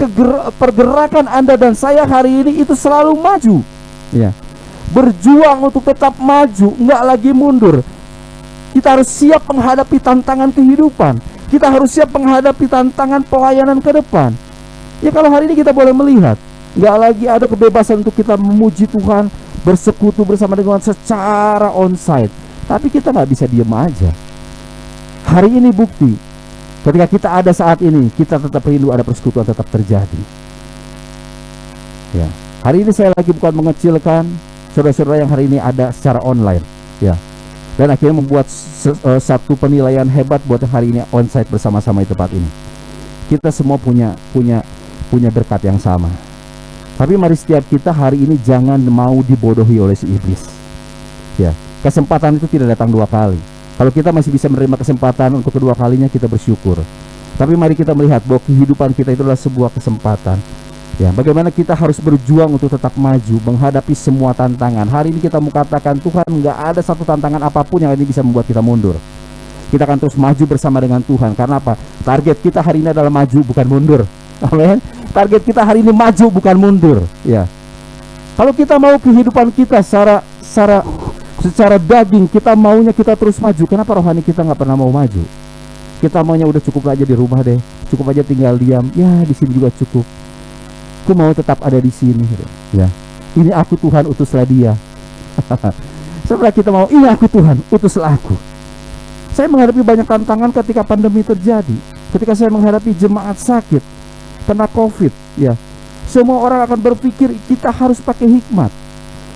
pergerakan Anda dan saya hari ini itu selalu maju. Ya. Berjuang untuk tetap maju, enggak lagi mundur. Kita harus siap menghadapi tantangan kehidupan. Kita harus siap menghadapi tantangan pelayanan ke depan. Ya, kalau hari ini kita boleh melihat, enggak lagi ada kebebasan untuk kita memuji Tuhan, bersekutu bersama dengan secara onsite. Tapi kita nggak bisa diam aja. Hari ini bukti, ketika kita ada saat ini, kita tetap rindu ada persekutuan tetap terjadi. Ya, hari ini saya lagi bukan mengecilkan saudara-saudara yang hari ini ada secara online, ya, dan akhirnya membuat satu penilaian hebat buat hari ini onsite bersama-sama di tempat ini. Kita semua punya berkat yang sama. Tapi mari setiap kita hari ini jangan mau dibodohi oleh si iblis. Ya, kesempatan itu tidak datang dua kali. Kalau kita masih bisa menerima kesempatan untuk kedua kalinya, kita bersyukur. Tapi mari kita melihat bahwa kehidupan kita itu adalah sebuah kesempatan. Ya, bagaimana kita harus berjuang untuk tetap maju menghadapi semua tantangan. Hari ini kita mau katakan, Tuhan, nggak ada satu tantangan apapun yang ini bisa membuat kita mundur. Kita akan terus maju bersama dengan Tuhan. Karena apa? Target kita hari ini adalah maju, bukan mundur. Amin. Target kita hari ini maju, bukan mundur. Ya. Kalau kita mau kehidupan kita secara daging, kita maunya kita terus maju. Kenapa rohani kita nggak pernah mau maju? Kita maunya udah cukup aja di rumah deh, cukup aja tinggal diam. Ya, di sini juga cukup. Aku mau tetap ada di sini. Ya, ini aku Tuhan, utuslah dia. Setelah kita mau, ini aku Tuhan, utuslah aku. Saya menghadapi banyak tantangan ketika pandemi terjadi. Ketika saya menghadapi jemaat sakit, kena COVID, ya, semua orang akan berpikir kita harus pakai hikmat.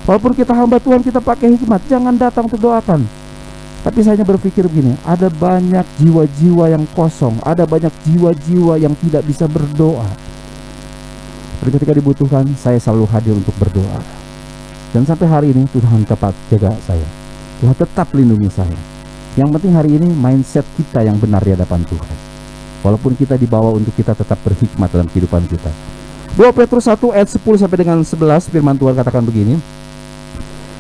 Walaupun kita hamba Tuhan, kita pakai hikmat. Jangan datang untuk doakan. Tapi saya hanya berpikir begini, ada banyak jiwa-jiwa yang kosong, ada banyak jiwa-jiwa yang tidak bisa berdoa. Dan ketika dibutuhkan, saya selalu hadir untuk berdoa. Dan sampai hari ini Tuhan tetap jaga saya, Tuhan tetap lindungi saya. Yang penting hari ini mindset kita yang benar di hadapan Tuhan. Walaupun kita dibawa untuk kita tetap berhikmat dalam kehidupan kita. 2 Petrus 1 ayat 10 sampai dengan 11, firman Tuhan katakan begini.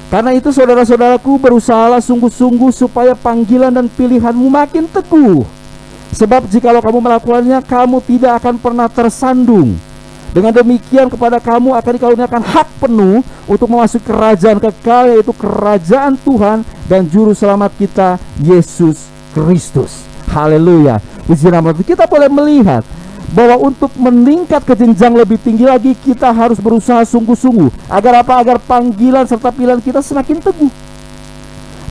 Karena itu saudara-saudaraku, berusahalah sungguh-sungguh supaya panggilan dan pilihanmu makin teguh. Sebab jikalau kamu melakukannya, kamu tidak akan pernah tersandung. Dengan demikian kepada kamu akan dikaruniakan hak penuh untuk memasuki kerajaan kekal, yaitu kerajaan Tuhan dan juru selamat kita, Yesus Kristus. Haleluya. Puji nama Tuhan. Kita boleh melihat bahwa untuk meningkat ke jenjang lebih tinggi lagi, kita harus berusaha sungguh-sungguh. Agar apa? Agar panggilan serta pilihan kita semakin teguh.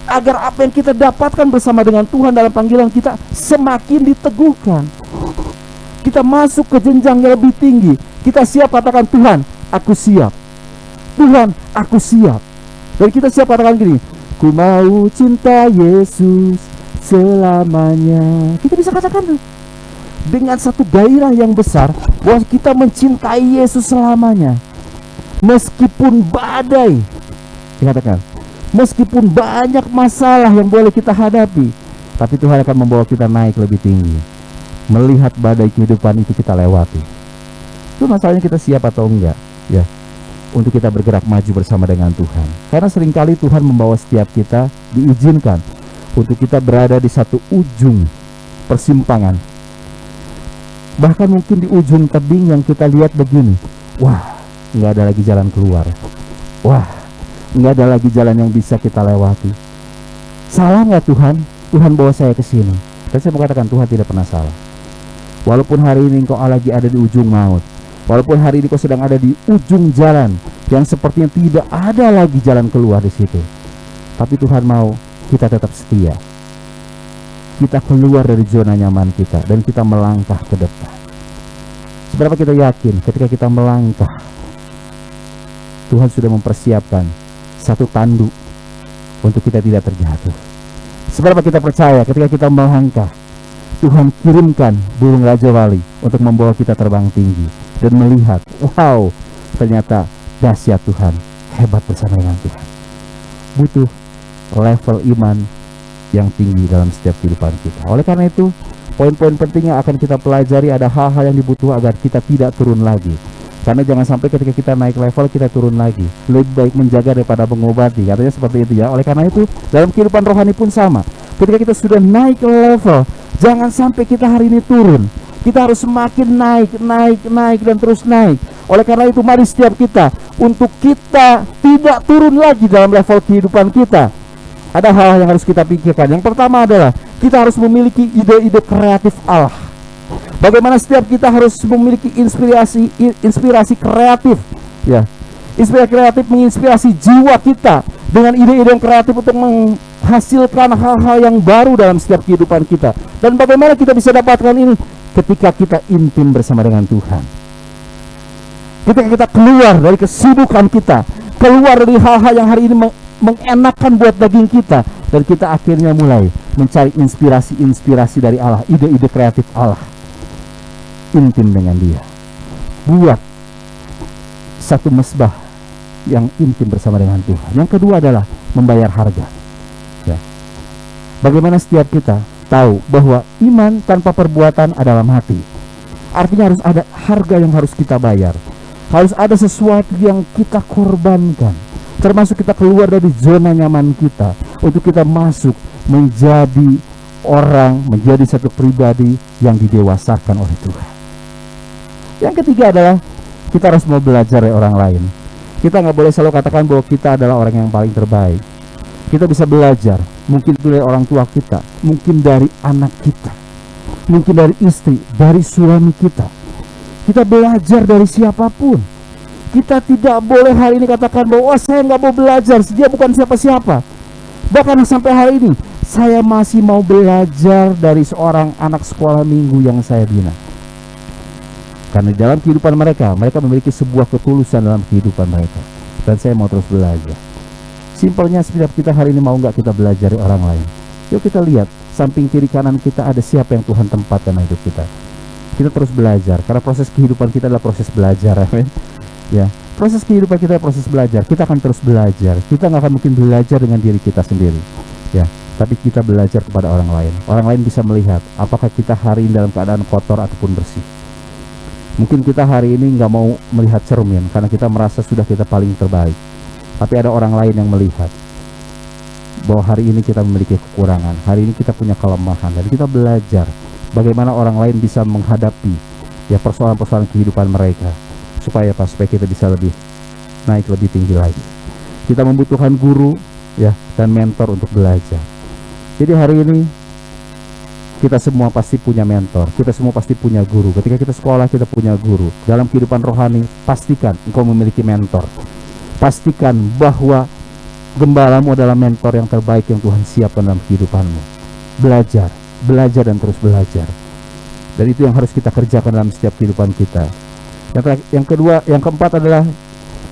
Agar apa yang kita dapatkan bersama dengan Tuhan dalam panggilan kita semakin diteguhkan. Kita masuk ke jenjang yang lebih tinggi. Kita siap katakan, Tuhan, aku siap. Tuhan, aku siap. Dan kita siap katakan gini, ku mau cinta Yesus selamanya. Kita bisa katakan tuh dengan satu gairah yang besar bahwa kita mencintai Yesus selamanya. Meskipun badai, dikatakan, meskipun banyak masalah yang boleh kita hadapi, tapi Tuhan akan membawa kita naik lebih tinggi. Melihat badai kehidupan itu kita lewati. Itu masalahnya kita siap atau enggak, ya, untuk kita bergerak maju bersama dengan Tuhan. Karena seringkali Tuhan membawa setiap kita, diizinkan untuk kita berada di satu ujung persimpangan. Bahkan mungkin di ujung tebing yang kita lihat begini, wah, nggak ada lagi jalan keluar. Wah, nggak ada lagi jalan yang bisa kita lewati. Salah nggak Tuhan? Tuhan bawa saya ke sini. Dan saya mengatakan Tuhan tidak pernah salah. Walaupun hari ini engkau lagi ada di ujung maut, walaupun hari ini kau sedang ada di ujung jalan yang sepertinya tidak ada lagi jalan keluar di situ, tapi Tuhan mau kita tetap setia. Kita keluar dari zona nyaman kita dan kita melangkah ke depan. Seberapa kita yakin ketika kita melangkah, Tuhan sudah mempersiapkan satu tanduk untuk kita tidak terjatuh. Seberapa kita percaya ketika kita melangkah, Tuhan kirimkan burung Raja Wali untuk membawa kita terbang tinggi dan melihat, wow, ternyata dahsyat Tuhan, hebat bersama dengan Tuhan. Butuh level iman yang tinggi dalam setiap kehidupan kita. Oleh karena itu, poin-poin penting yang akan kita pelajari, ada hal-hal yang dibutuhkan agar kita tidak turun lagi. Karena jangan sampai ketika kita naik level kita turun lagi. Lebih baik menjaga daripada mengobati, katanya seperti itu ya. Oleh karena itu, dalam kehidupan rohani pun sama. Ketika kita sudah naik level, jangan sampai kita hari ini turun. Kita harus semakin naik dan terus naik. Oleh karena itu mari setiap kita, untuk kita tidak turun lagi dalam level kehidupan kita, ada hal yang harus kita pikirkan. Yang pertama adalah kita harus memiliki ide-ide kreatif Allah. Bagaimana setiap kita harus memiliki inspirasi kreatif, ya. Inspirasi kreatif menginspirasi jiwa kita dengan ide-ide yang kreatif untuk menghasilkan hal-hal yang baru dalam setiap kehidupan kita. Dan bagaimana kita bisa dapatkan ini? Ketika kita intim bersama dengan Tuhan. Ketika kita keluar dari kesibukan kita, keluar dari hal-hal yang hari ini mengenakan buat daging kita, dan kita akhirnya mulai mencari inspirasi dari Allah, ide-ide kreatif Allah. Intim dengan Dia. Buat satu mesbah yang intim bersama dengan Tuhan. Yang kedua adalah membayar harga. Ya. Bagaimana setiap kita tahu bahwa iman tanpa perbuatan adalah mati. Artinya harus ada harga yang harus kita bayar. Harus ada sesuatu yang kita korbankan. Termasuk kita keluar dari zona nyaman kita untuk kita masuk menjadi orang, menjadi satu pribadi yang didewasakan oleh Tuhan. Yang ketiga adalah kita harus mau belajar dari orang lain. Kita nggak boleh selalu katakan bahwa kita adalah orang yang paling terbaik. Kita bisa belajar, mungkin dari orang tua kita, mungkin dari anak kita, mungkin dari istri, dari suami kita. Kita belajar dari siapapun. Kita tidak boleh hari ini katakan bahwa saya nggak mau belajar, dia bukan siapa-siapa. Bahkan sampai hari ini saya masih mau belajar dari seorang anak sekolah minggu yang saya bina. Karena dalam kehidupan mereka memiliki sebuah ketulusan dalam kehidupan mereka. Dan saya mau terus belajar. Simpelnya setiap kita hari ini mau nggak kita belajar dari orang lain. Yuk kita lihat samping kiri kanan kita ada siapa yang Tuhan tempatkan dalam hidup kita. Kita terus belajar, karena proses kehidupan kita adalah proses belajar, amin. Ya, proses kehidupan kita adalah proses belajar. Kita akan terus belajar. Kita nggak akan mungkin belajar dengan diri kita sendiri. Ya, tapi kita belajar kepada orang lain. Orang lain bisa melihat apakah kita hari ini dalam keadaan kotor ataupun bersih. Mungkin kita hari ini nggak mau melihat cermin karena kita merasa sudah kita paling terbaik. Tapi ada orang lain yang melihat bahwa hari ini kita memiliki kekurangan, hari ini kita punya kelemahan, dan kita belajar bagaimana orang lain bisa menghadapi ya persoalan-persoalan kehidupan mereka, supaya kita bisa lebih naik lebih tinggi lagi. Kita membutuhkan guru ya dan mentor untuk belajar. Jadi hari ini kita semua pasti punya mentor, kita semua pasti punya guru. Ketika kita sekolah kita punya guru. Dalam kehidupan rohani pastikan engkau memiliki mentor. Pastikan bahwa gembalamu adalah mentor yang terbaik yang Tuhan siapkan dalam kehidupanmu. Belajar dan terus belajar. Dan itu yang harus kita kerjakan dalam setiap kehidupan kita. Yang keempat adalah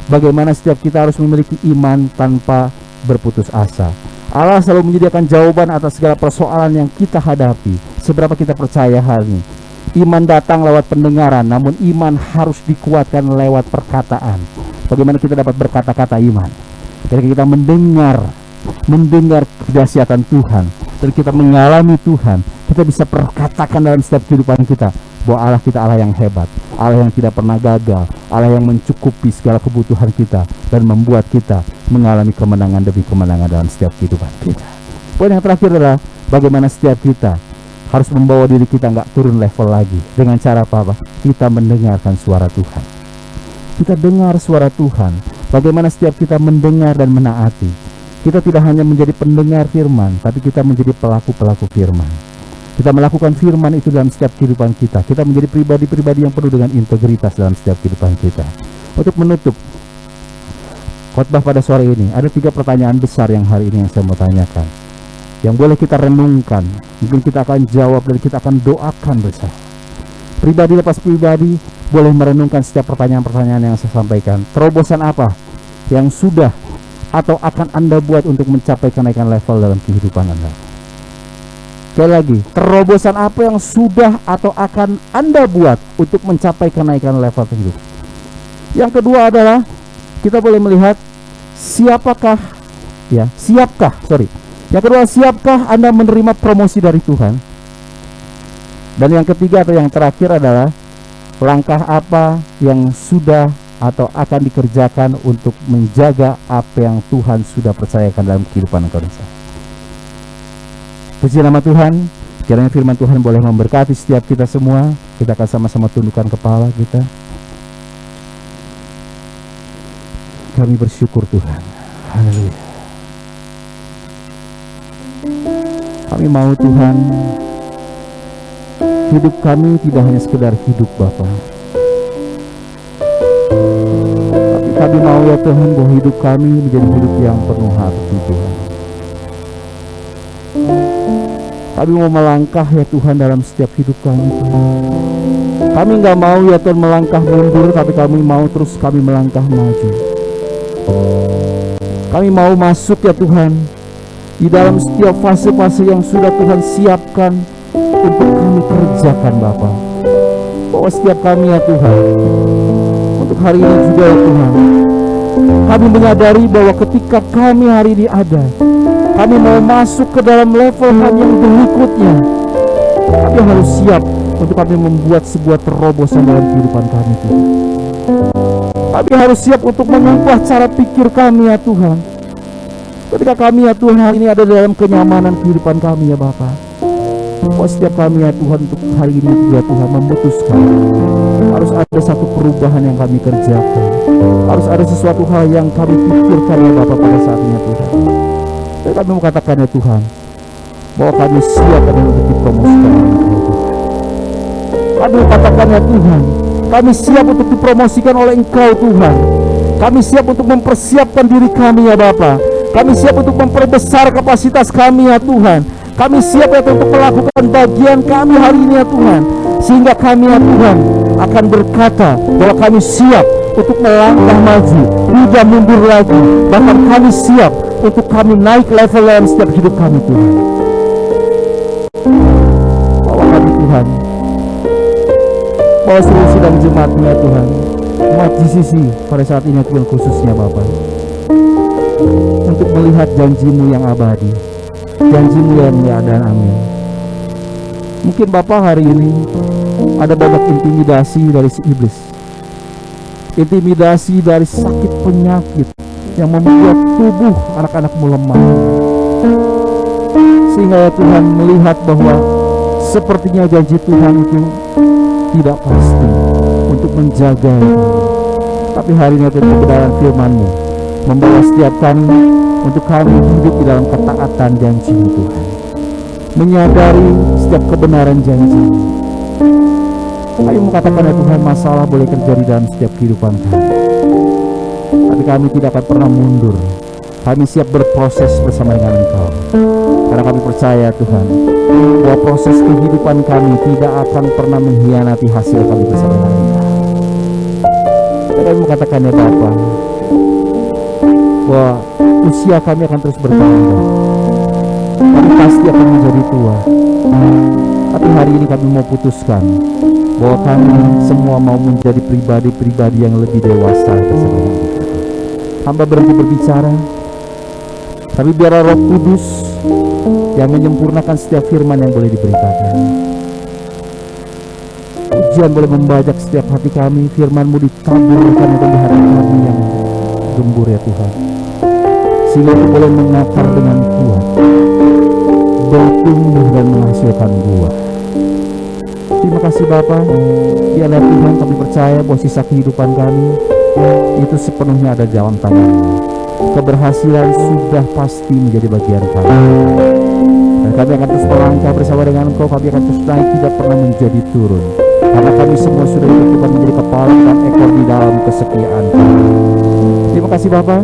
bagaimana setiap kita harus memiliki iman tanpa berputus asa. Allah selalu menyediakan jawaban atas segala persoalan yang kita hadapi. Seberapa kita percaya hal ini. Iman datang lewat pendengaran, namun iman harus dikuatkan lewat perkataan. Bagaimana kita dapat berkata-kata iman? Ketika kita mendengar kedahsyatan Tuhan, dan kita mengalami Tuhan, kita bisa perkatakan dalam setiap kehidupan kita bahwa Allah kita Allah yang hebat, Allah yang tidak pernah gagal, Allah yang mencukupi segala kebutuhan kita dan membuat kita mengalami kemenangan demi kemenangan dalam setiap kehidupan kita. Poin yang terakhir adalah bagaimana setiap kita harus membawa diri kita nggak turun level lagi. Dengan cara apa? Kita mendengarkan suara Tuhan. Kita dengar suara Tuhan. Bagaimana setiap kita mendengar dan menaati. Kita tidak hanya menjadi pendengar firman, tapi kita menjadi pelaku-pelaku firman. Kita melakukan firman itu dalam setiap kehidupan kita. Kita menjadi pribadi-pribadi yang penuh dengan integritas dalam setiap kehidupan kita. Untuk menutup khotbah pada sore ini, ada 3 pertanyaan besar yang hari ini yang saya mau tanyakan, yang boleh kita renungkan. Mungkin kita akan jawab dan kita akan doakan bersama. Pribadi lepas pribadi boleh merenungkan setiap pertanyaan-pertanyaan yang saya sampaikan. Terobosan apa yang sudah atau akan Anda buat untuk mencapai kenaikan level dalam kehidupan Anda? Sekali lagi, terobosan apa yang sudah atau akan Anda buat untuk mencapai kenaikan level hidup? Yang kedua adalah kita boleh melihat siapkah Anda menerima promosi dari Tuhan? Dan yang ketiga atau yang terakhir adalah langkah apa yang sudah atau akan dikerjakan untuk menjaga apa yang Tuhan sudah percayakan dalam kehidupan engkau dan saya. Puji nama Tuhan. Kiranya firman Tuhan boleh memberkati setiap kita semua. Kita akan sama-sama tundukkan kepala kita. Kami bersyukur Tuhan. Haleluya. Kami mau Tuhan, hidup kami tidak hanya sekedar hidup Bapa, tapi kami mau ya Tuhan bahwa hidup kami menjadi hidup yang penuh arti Tuhan. Kami mau melangkah ya Tuhan dalam setiap hidup kami Tuhan. Kami nggak mau ya Tuhan melangkah mundur, tapi kami mau terus kami melangkah maju. Kami mau masuk ya Tuhan di dalam setiap fase-fase yang sudah Tuhan siapkan untuk kami kerjakan Bapa. Bahwa setiap kami ya Tuhan, untuk hari ini juga ya Tuhan, kami menyadari bahwa ketika kami hari ini ada, kami mau masuk ke dalam level kami yang berikutnya. Kami harus siap untuk kami membuat sebuah terobosan dalam kehidupan kami Tuhan. Kami harus siap untuk mengubah cara pikir kami ya Tuhan. Ketika kami ya Tuhan hari ini ada dalam kenyamanan kehidupan kami ya Bapa, bahwa setiap kami ya Tuhan untuk hari ini juga Tuhan memutuskan harus ada satu perubahan yang kami kerjakan, harus ada sesuatu hal yang kami pikirkan ya Bapa pada saat ini ya Tuhan. Dan kami mengatakan ya Tuhan bahwa kami siap untuk dipromosikan oleh Engkau Tuhan. Kami mengatakan ya Tuhan, kami siap untuk dipromosikan oleh Engkau Tuhan. Kami siap untuk mempersiapkan diri kami ya Bapa. Kami siap untuk memperbesar kapasitas kami ya Tuhan. Kami siap ya untuk melakukan bagian kami hari ini ya Tuhan. Sehingga kami ya Tuhan akan berkata bahwa kami siap untuk melangkah maju, tidak mundur lagi. Bahkan kami siap untuk kami naik level dalam setiap hidup kami Tuhan. Bawa kami Tuhan, bawa seluruh sidang jemaat-Mu ya Tuhan, umat GCC pada saat ini Tuhan khususnya Bapa, untuk melihat janji-Mu yang abadi, janji-Mu yang mulia dan amin. Mungkin Bapak hari ini ada banyak intimidasi dari si iblis, intimidasi dari sakit penyakit yang membuat tubuh anak-anak-Mu lemah, sehingga ya Tuhan melihat bahwa sepertinya janji Tuhan itu tidak pasti untuk menjaga ya Tuhan. Tapi hari ini Tuhan kebenaran firman-Mu membawa setiap kami untuk kami hidup di dalam ketaatan janji-Mu Tuhan, menyadari setiap kebenaran janji-Mu. Kami mengatakan ya Tuhan, masalah boleh terjadi dalam setiap kehidupan kami, tapi kami tidak akan pernah mundur. Kami siap berproses bersama dengan Engkau, karena kami percaya Tuhan bahwa proses kehidupan kami tidak akan pernah mengkhianati hasil kami bersama dengan Engkau. Dan kami mengatakan ya Bapa, bahwa usia kami akan terus bertambah, kami pasti akan menjadi tua. Tapi hari ini kami mau putuskan bahwa kami semua mau menjadi pribadi-pribadi yang lebih dewasa bersama dengan Engkau. Hamba berhenti berbicara, tapi biar Roh Kudus yang menyempurnakan setiap firman yang boleh diberitakan. Ujian boleh membajak setiap hati kami, firman-Mu ditaburkan di hati kami yang gembur ya Tuhan, sehingga itu boleh mengakar dengan kuat, bertumbuh dan menghasilkan buah. Terima kasih Bapa. Biarlah Tuhan kami percaya bahwa sisa kehidupan kami itu sepenuhnya ada dalam tangan-Mu. Keberhasilan sudah pasti menjadi bagian kami, dan kami akan terus melangkah bersama dengan Engkau. Kami akan terus naik, tidak pernah menjadi turun, karena kami semua sudah ditentukan menjadi kepala dan ekor di dalam kesetiaan kami. Terima kasih Bapa.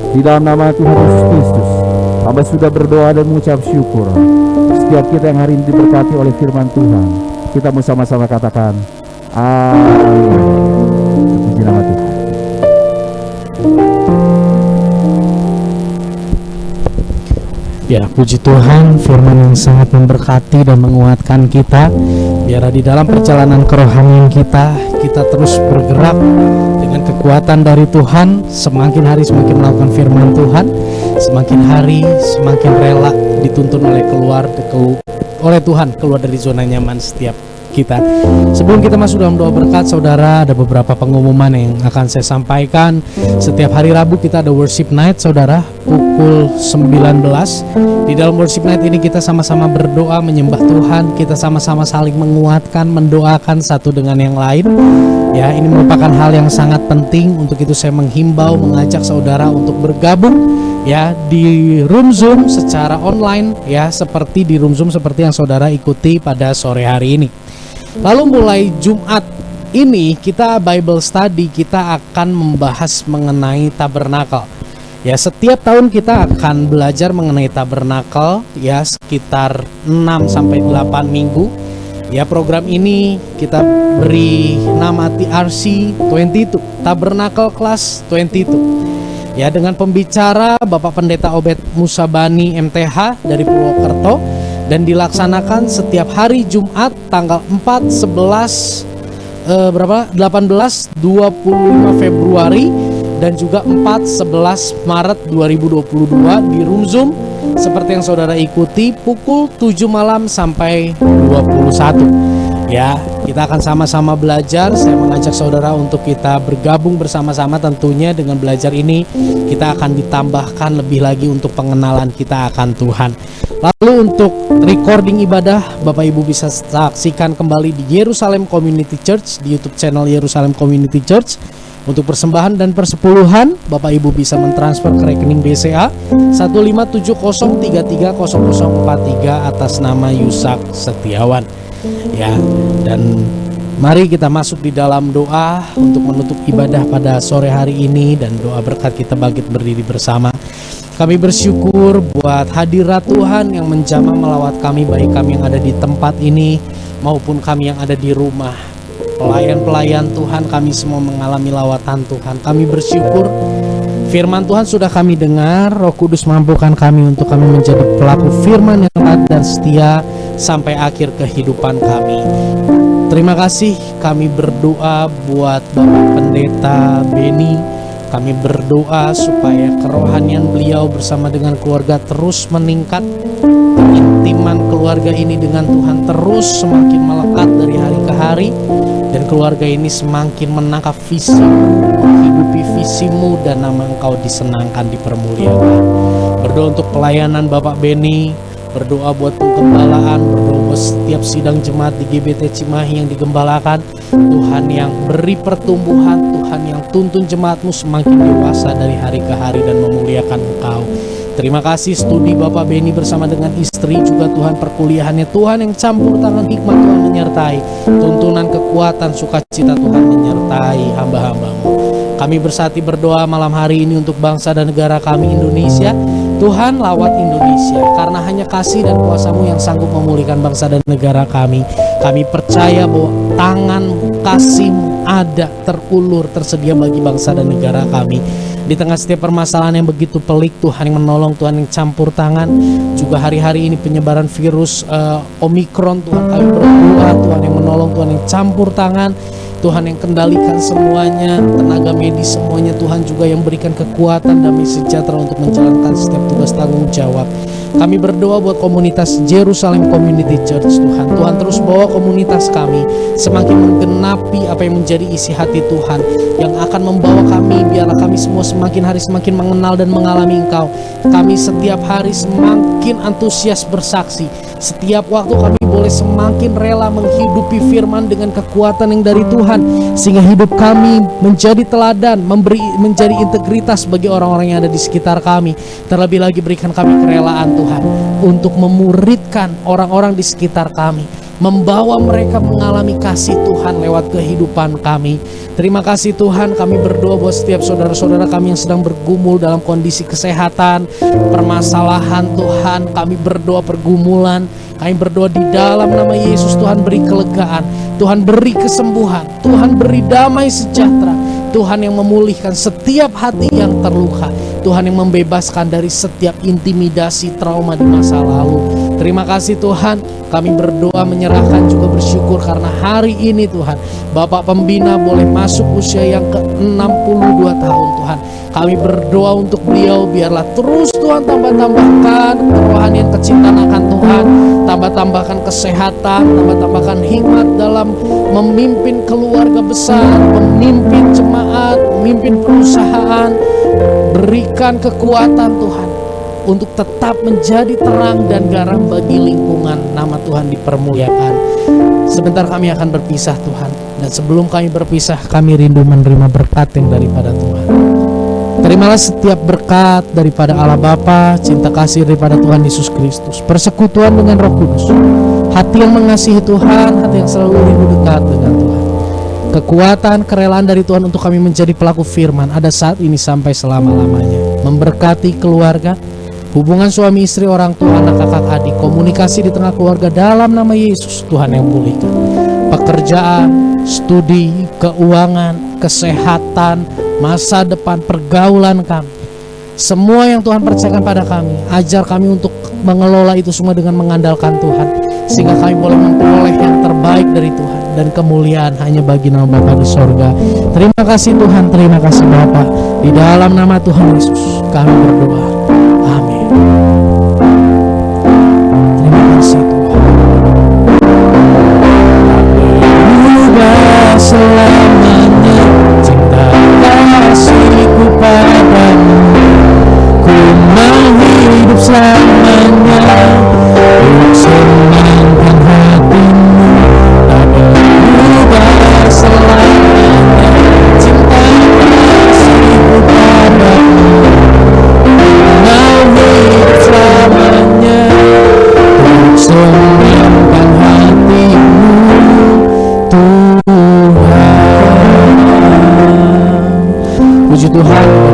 Di dalam nama Tuhan Yesus Kristus, hamba sudah berdoa dan mengucap syukur. Setiap kita yang hari ini diberkati oleh firman Tuhan, kita mau sama-sama katakan amin. Puji nama Tuhan. Ya, puji Tuhan, firman yang sangat memberkati dan menguatkan kita. Biar di dalam perjalanan kerohanian kita terus bergerak dengan kekuatan dari Tuhan. Semakin hari semakin melakukan firman Tuhan, semakin hari semakin rela dituntun oleh Tuhan keluar dari zona nyaman setiap kita. Sebelum kita masuk dalam doa berkat, saudara, ada beberapa pengumuman yang akan saya sampaikan. Setiap hari Rabu kita ada worship night, saudara, pukul pukul 19. Di dalam worship night ini kita sama-sama berdoa menyembah Tuhan, kita sama-sama saling menguatkan, mendoakan satu dengan yang lain. Ya, ini merupakan hal yang sangat penting. Untuk itu saya menghimbau, mengajak saudara untuk bergabung ya di room Zoom secara online ya, seperti di room Zoom seperti yang saudara ikuti pada sore hari ini. Lalu mulai Jumat ini kita Bible study, kita akan membahas mengenai tabernakel. Ya, setiap tahun kita akan belajar mengenai tabernakel ya sekitar 6 sampai 8 minggu. Ya, program ini kita beri nama TRC 22, Tabernacle Class 22. Ya, dengan pembicara Bapak Pendeta Obed Musabani MTH dari Purwokerto, dan dilaksanakan setiap hari Jumat tanggal 4, 11, 18, 25 Februari dan juga 4, 11 Maret 2022 di room Zoom seperti yang saudara ikuti pukul 7 malam sampai 21. Ya, kita akan sama-sama belajar. Saya mengajak saudara untuk kita bergabung bersama-sama. Tentunya dengan belajar ini kita akan ditambahkan lebih lagi untuk pengenalan kita akan Tuhan. Lalu untuk recording ibadah, Bapak Ibu bisa saksikan kembali di Yerusalem Community Church, di YouTube channel Yerusalem Community Church. Untuk persembahan dan persepuluhan, Bapak Ibu bisa mentransfer ke rekening BCA 15703300043 atas nama Yusak Setiawan. Ya, dan mari kita masuk di dalam doa untuk menutup ibadah pada sore hari ini, dan doa berkat kita bangkit berdiri bersama. Kami bersyukur buat hadirat Tuhan yang menjamah melawat kami, baik kami yang ada di tempat ini maupun kami yang ada di rumah. Pelayan-pelayan Tuhan, kami semua mengalami lawatan Tuhan. Kami bersyukur firman Tuhan sudah kami dengar. Roh Kudus mampukan kami untuk kami menjadi pelaku firman yang taat dan setia sampai akhir kehidupan kami. Terima kasih, kami berdoa buat Bapak Pendeta Beni. Kami berdoa supaya kerohanian beliau bersama dengan keluarga terus meningkat. Keintiman keluarga ini dengan Tuhan terus semakin melekat dari hari ke hari, dan keluarga ini semakin menangkap visimu, menghidupi visimu, dan nama Engkau disenangkan, dipermuliakan. Berdoa untuk pelayanan Bapak Beni, berdoa buat penggembalaan, berdoa buat setiap sidang jemaat di GBT Cimahi yang digembalakan. Tuhan yang beri pertumbuhan, Tuhan yang tuntun jemaatmu semakin dewasa dari hari ke hari dan memuliakan Engkau. Terima kasih studi Bapak Beni bersama dengan istri, juga Tuhan perkuliahannya, Tuhan yang campur tangan hikmat Tuhan menyertai, tuntunan kekuatan sukacita Tuhan menyertai hamba-hambamu. Kami bersati berdoa malam hari ini untuk bangsa dan negara kami Indonesia. Tuhan, lawat Indonesia, karena hanya kasih dan kuasa-Mu yang sanggup memulihkan bangsa dan negara kami. Kami percaya bahwa tangan kasih-Mu ada, terulur, tersedia bagi bangsa dan negara kami. Di tengah setiap permasalahan yang begitu pelik, Tuhan yang menolong, Tuhan yang campur tangan. Juga hari-hari ini penyebaran virus Omikron, Tuhan kami berdoa, Tuhan yang menolong, Tuhan yang campur tangan, Tuhan yang kendalikan semuanya, tenaga medis semuanya, Tuhan juga yang berikan kekuatan, damai sejahtera untuk menjalankan setiap tugas tanggung jawab. Kami berdoa buat komunitas Jerusalem Community Church, Tuhan. Tuhan terus bawa komunitas kami semakin menggenapi apa yang menjadi isi hati Tuhan, yang akan membawa kami, biarlah kami semua semakin hari semakin mengenal dan mengalami Engkau. Kami setiap hari semakin antusias bersaksi. Setiap waktu kami boleh semakin rela menghidupi firman dengan kekuatan yang dari Tuhan, sehingga hidup kami menjadi teladan, menjadi integritas bagi orang-orang yang ada di sekitar kami. Terlebih lagi berikan kami kerelaan Tuhan untuk memuridkan orang-orang di sekitar kami, membawa mereka mengalami kasih Tuhan lewat kehidupan kami. Terima kasih Tuhan, kami berdoa buat setiap saudara-saudara kami yang sedang bergumul dalam kondisi kesehatan, permasalahan Tuhan. Kami berdoa pergumulan, kami berdoa di dalam nama Yesus, Tuhan beri kelegaan, Tuhan beri kesembuhan, Tuhan beri damai sejahtera, Tuhan yang memulihkan setiap hati yang terluka, Tuhan yang membebaskan dari setiap intimidasi trauma di masa lalu. Terima kasih Tuhan, kami berdoa menyerahkan juga bersyukur karena hari ini Tuhan Bapak Pembina boleh masuk usia yang ke-62 tahun Tuhan. Kami berdoa untuk beliau, biarlah terus Tuhan tambah-tambahkan kerohanian kecintaan akan Tuhan, tambah-tambahkan kesehatan, tambah-tambahkan hikmat dalam memimpin keluarga besar, memimpin jemaat, memimpin perusahaan. Berikan kekuatan Tuhan, untuk tetap menjadi terang dan garam bagi lingkungan. Nama Tuhan dipermuliakan. Sebentar kami akan berpisah Tuhan, dan sebelum kami berpisah kami rindu menerima berkat yang daripada Tuhan. Terimalah setiap berkat daripada Allah Bapa, cinta kasih daripada Tuhan Yesus Kristus, persekutuan dengan Roh Kudus, hati yang mengasihi Tuhan, hati yang selalu rindu dekat dengan Tuhan, kekuatan, kerelaan dari Tuhan untuk kami menjadi pelaku firman ada saat ini sampai selama-lamanya. Memberkati keluarga, hubungan suami istri, orang tua, anak, kakak, adik, komunikasi di tengah keluarga dalam nama Yesus Tuhan yang pulihkan. Pekerjaan, studi, keuangan, kesehatan, masa depan, pergaulan kami, semua yang Tuhan percayakan pada kami, ajar kami untuk mengelola itu semua dengan mengandalkan Tuhan, sehingga kami boleh memperoleh yang terbaik dari Tuhan, dan kemuliaan hanya bagi nama Bapa di sorga. Terima kasih Tuhan, terima kasih Bapa. Di dalam nama Tuhan Yesus kami berdoa, amin. Terima kasih Tuhan. Berubah selamanya cinta kasihku padamu, ku mau hidup selamanya untuk senangkan hatimu. Tak berubah selamanya cinta kasihku padamu, ku mau hidup selamanya untuk senangkan hatimu Tuhan. Puji Tuhan.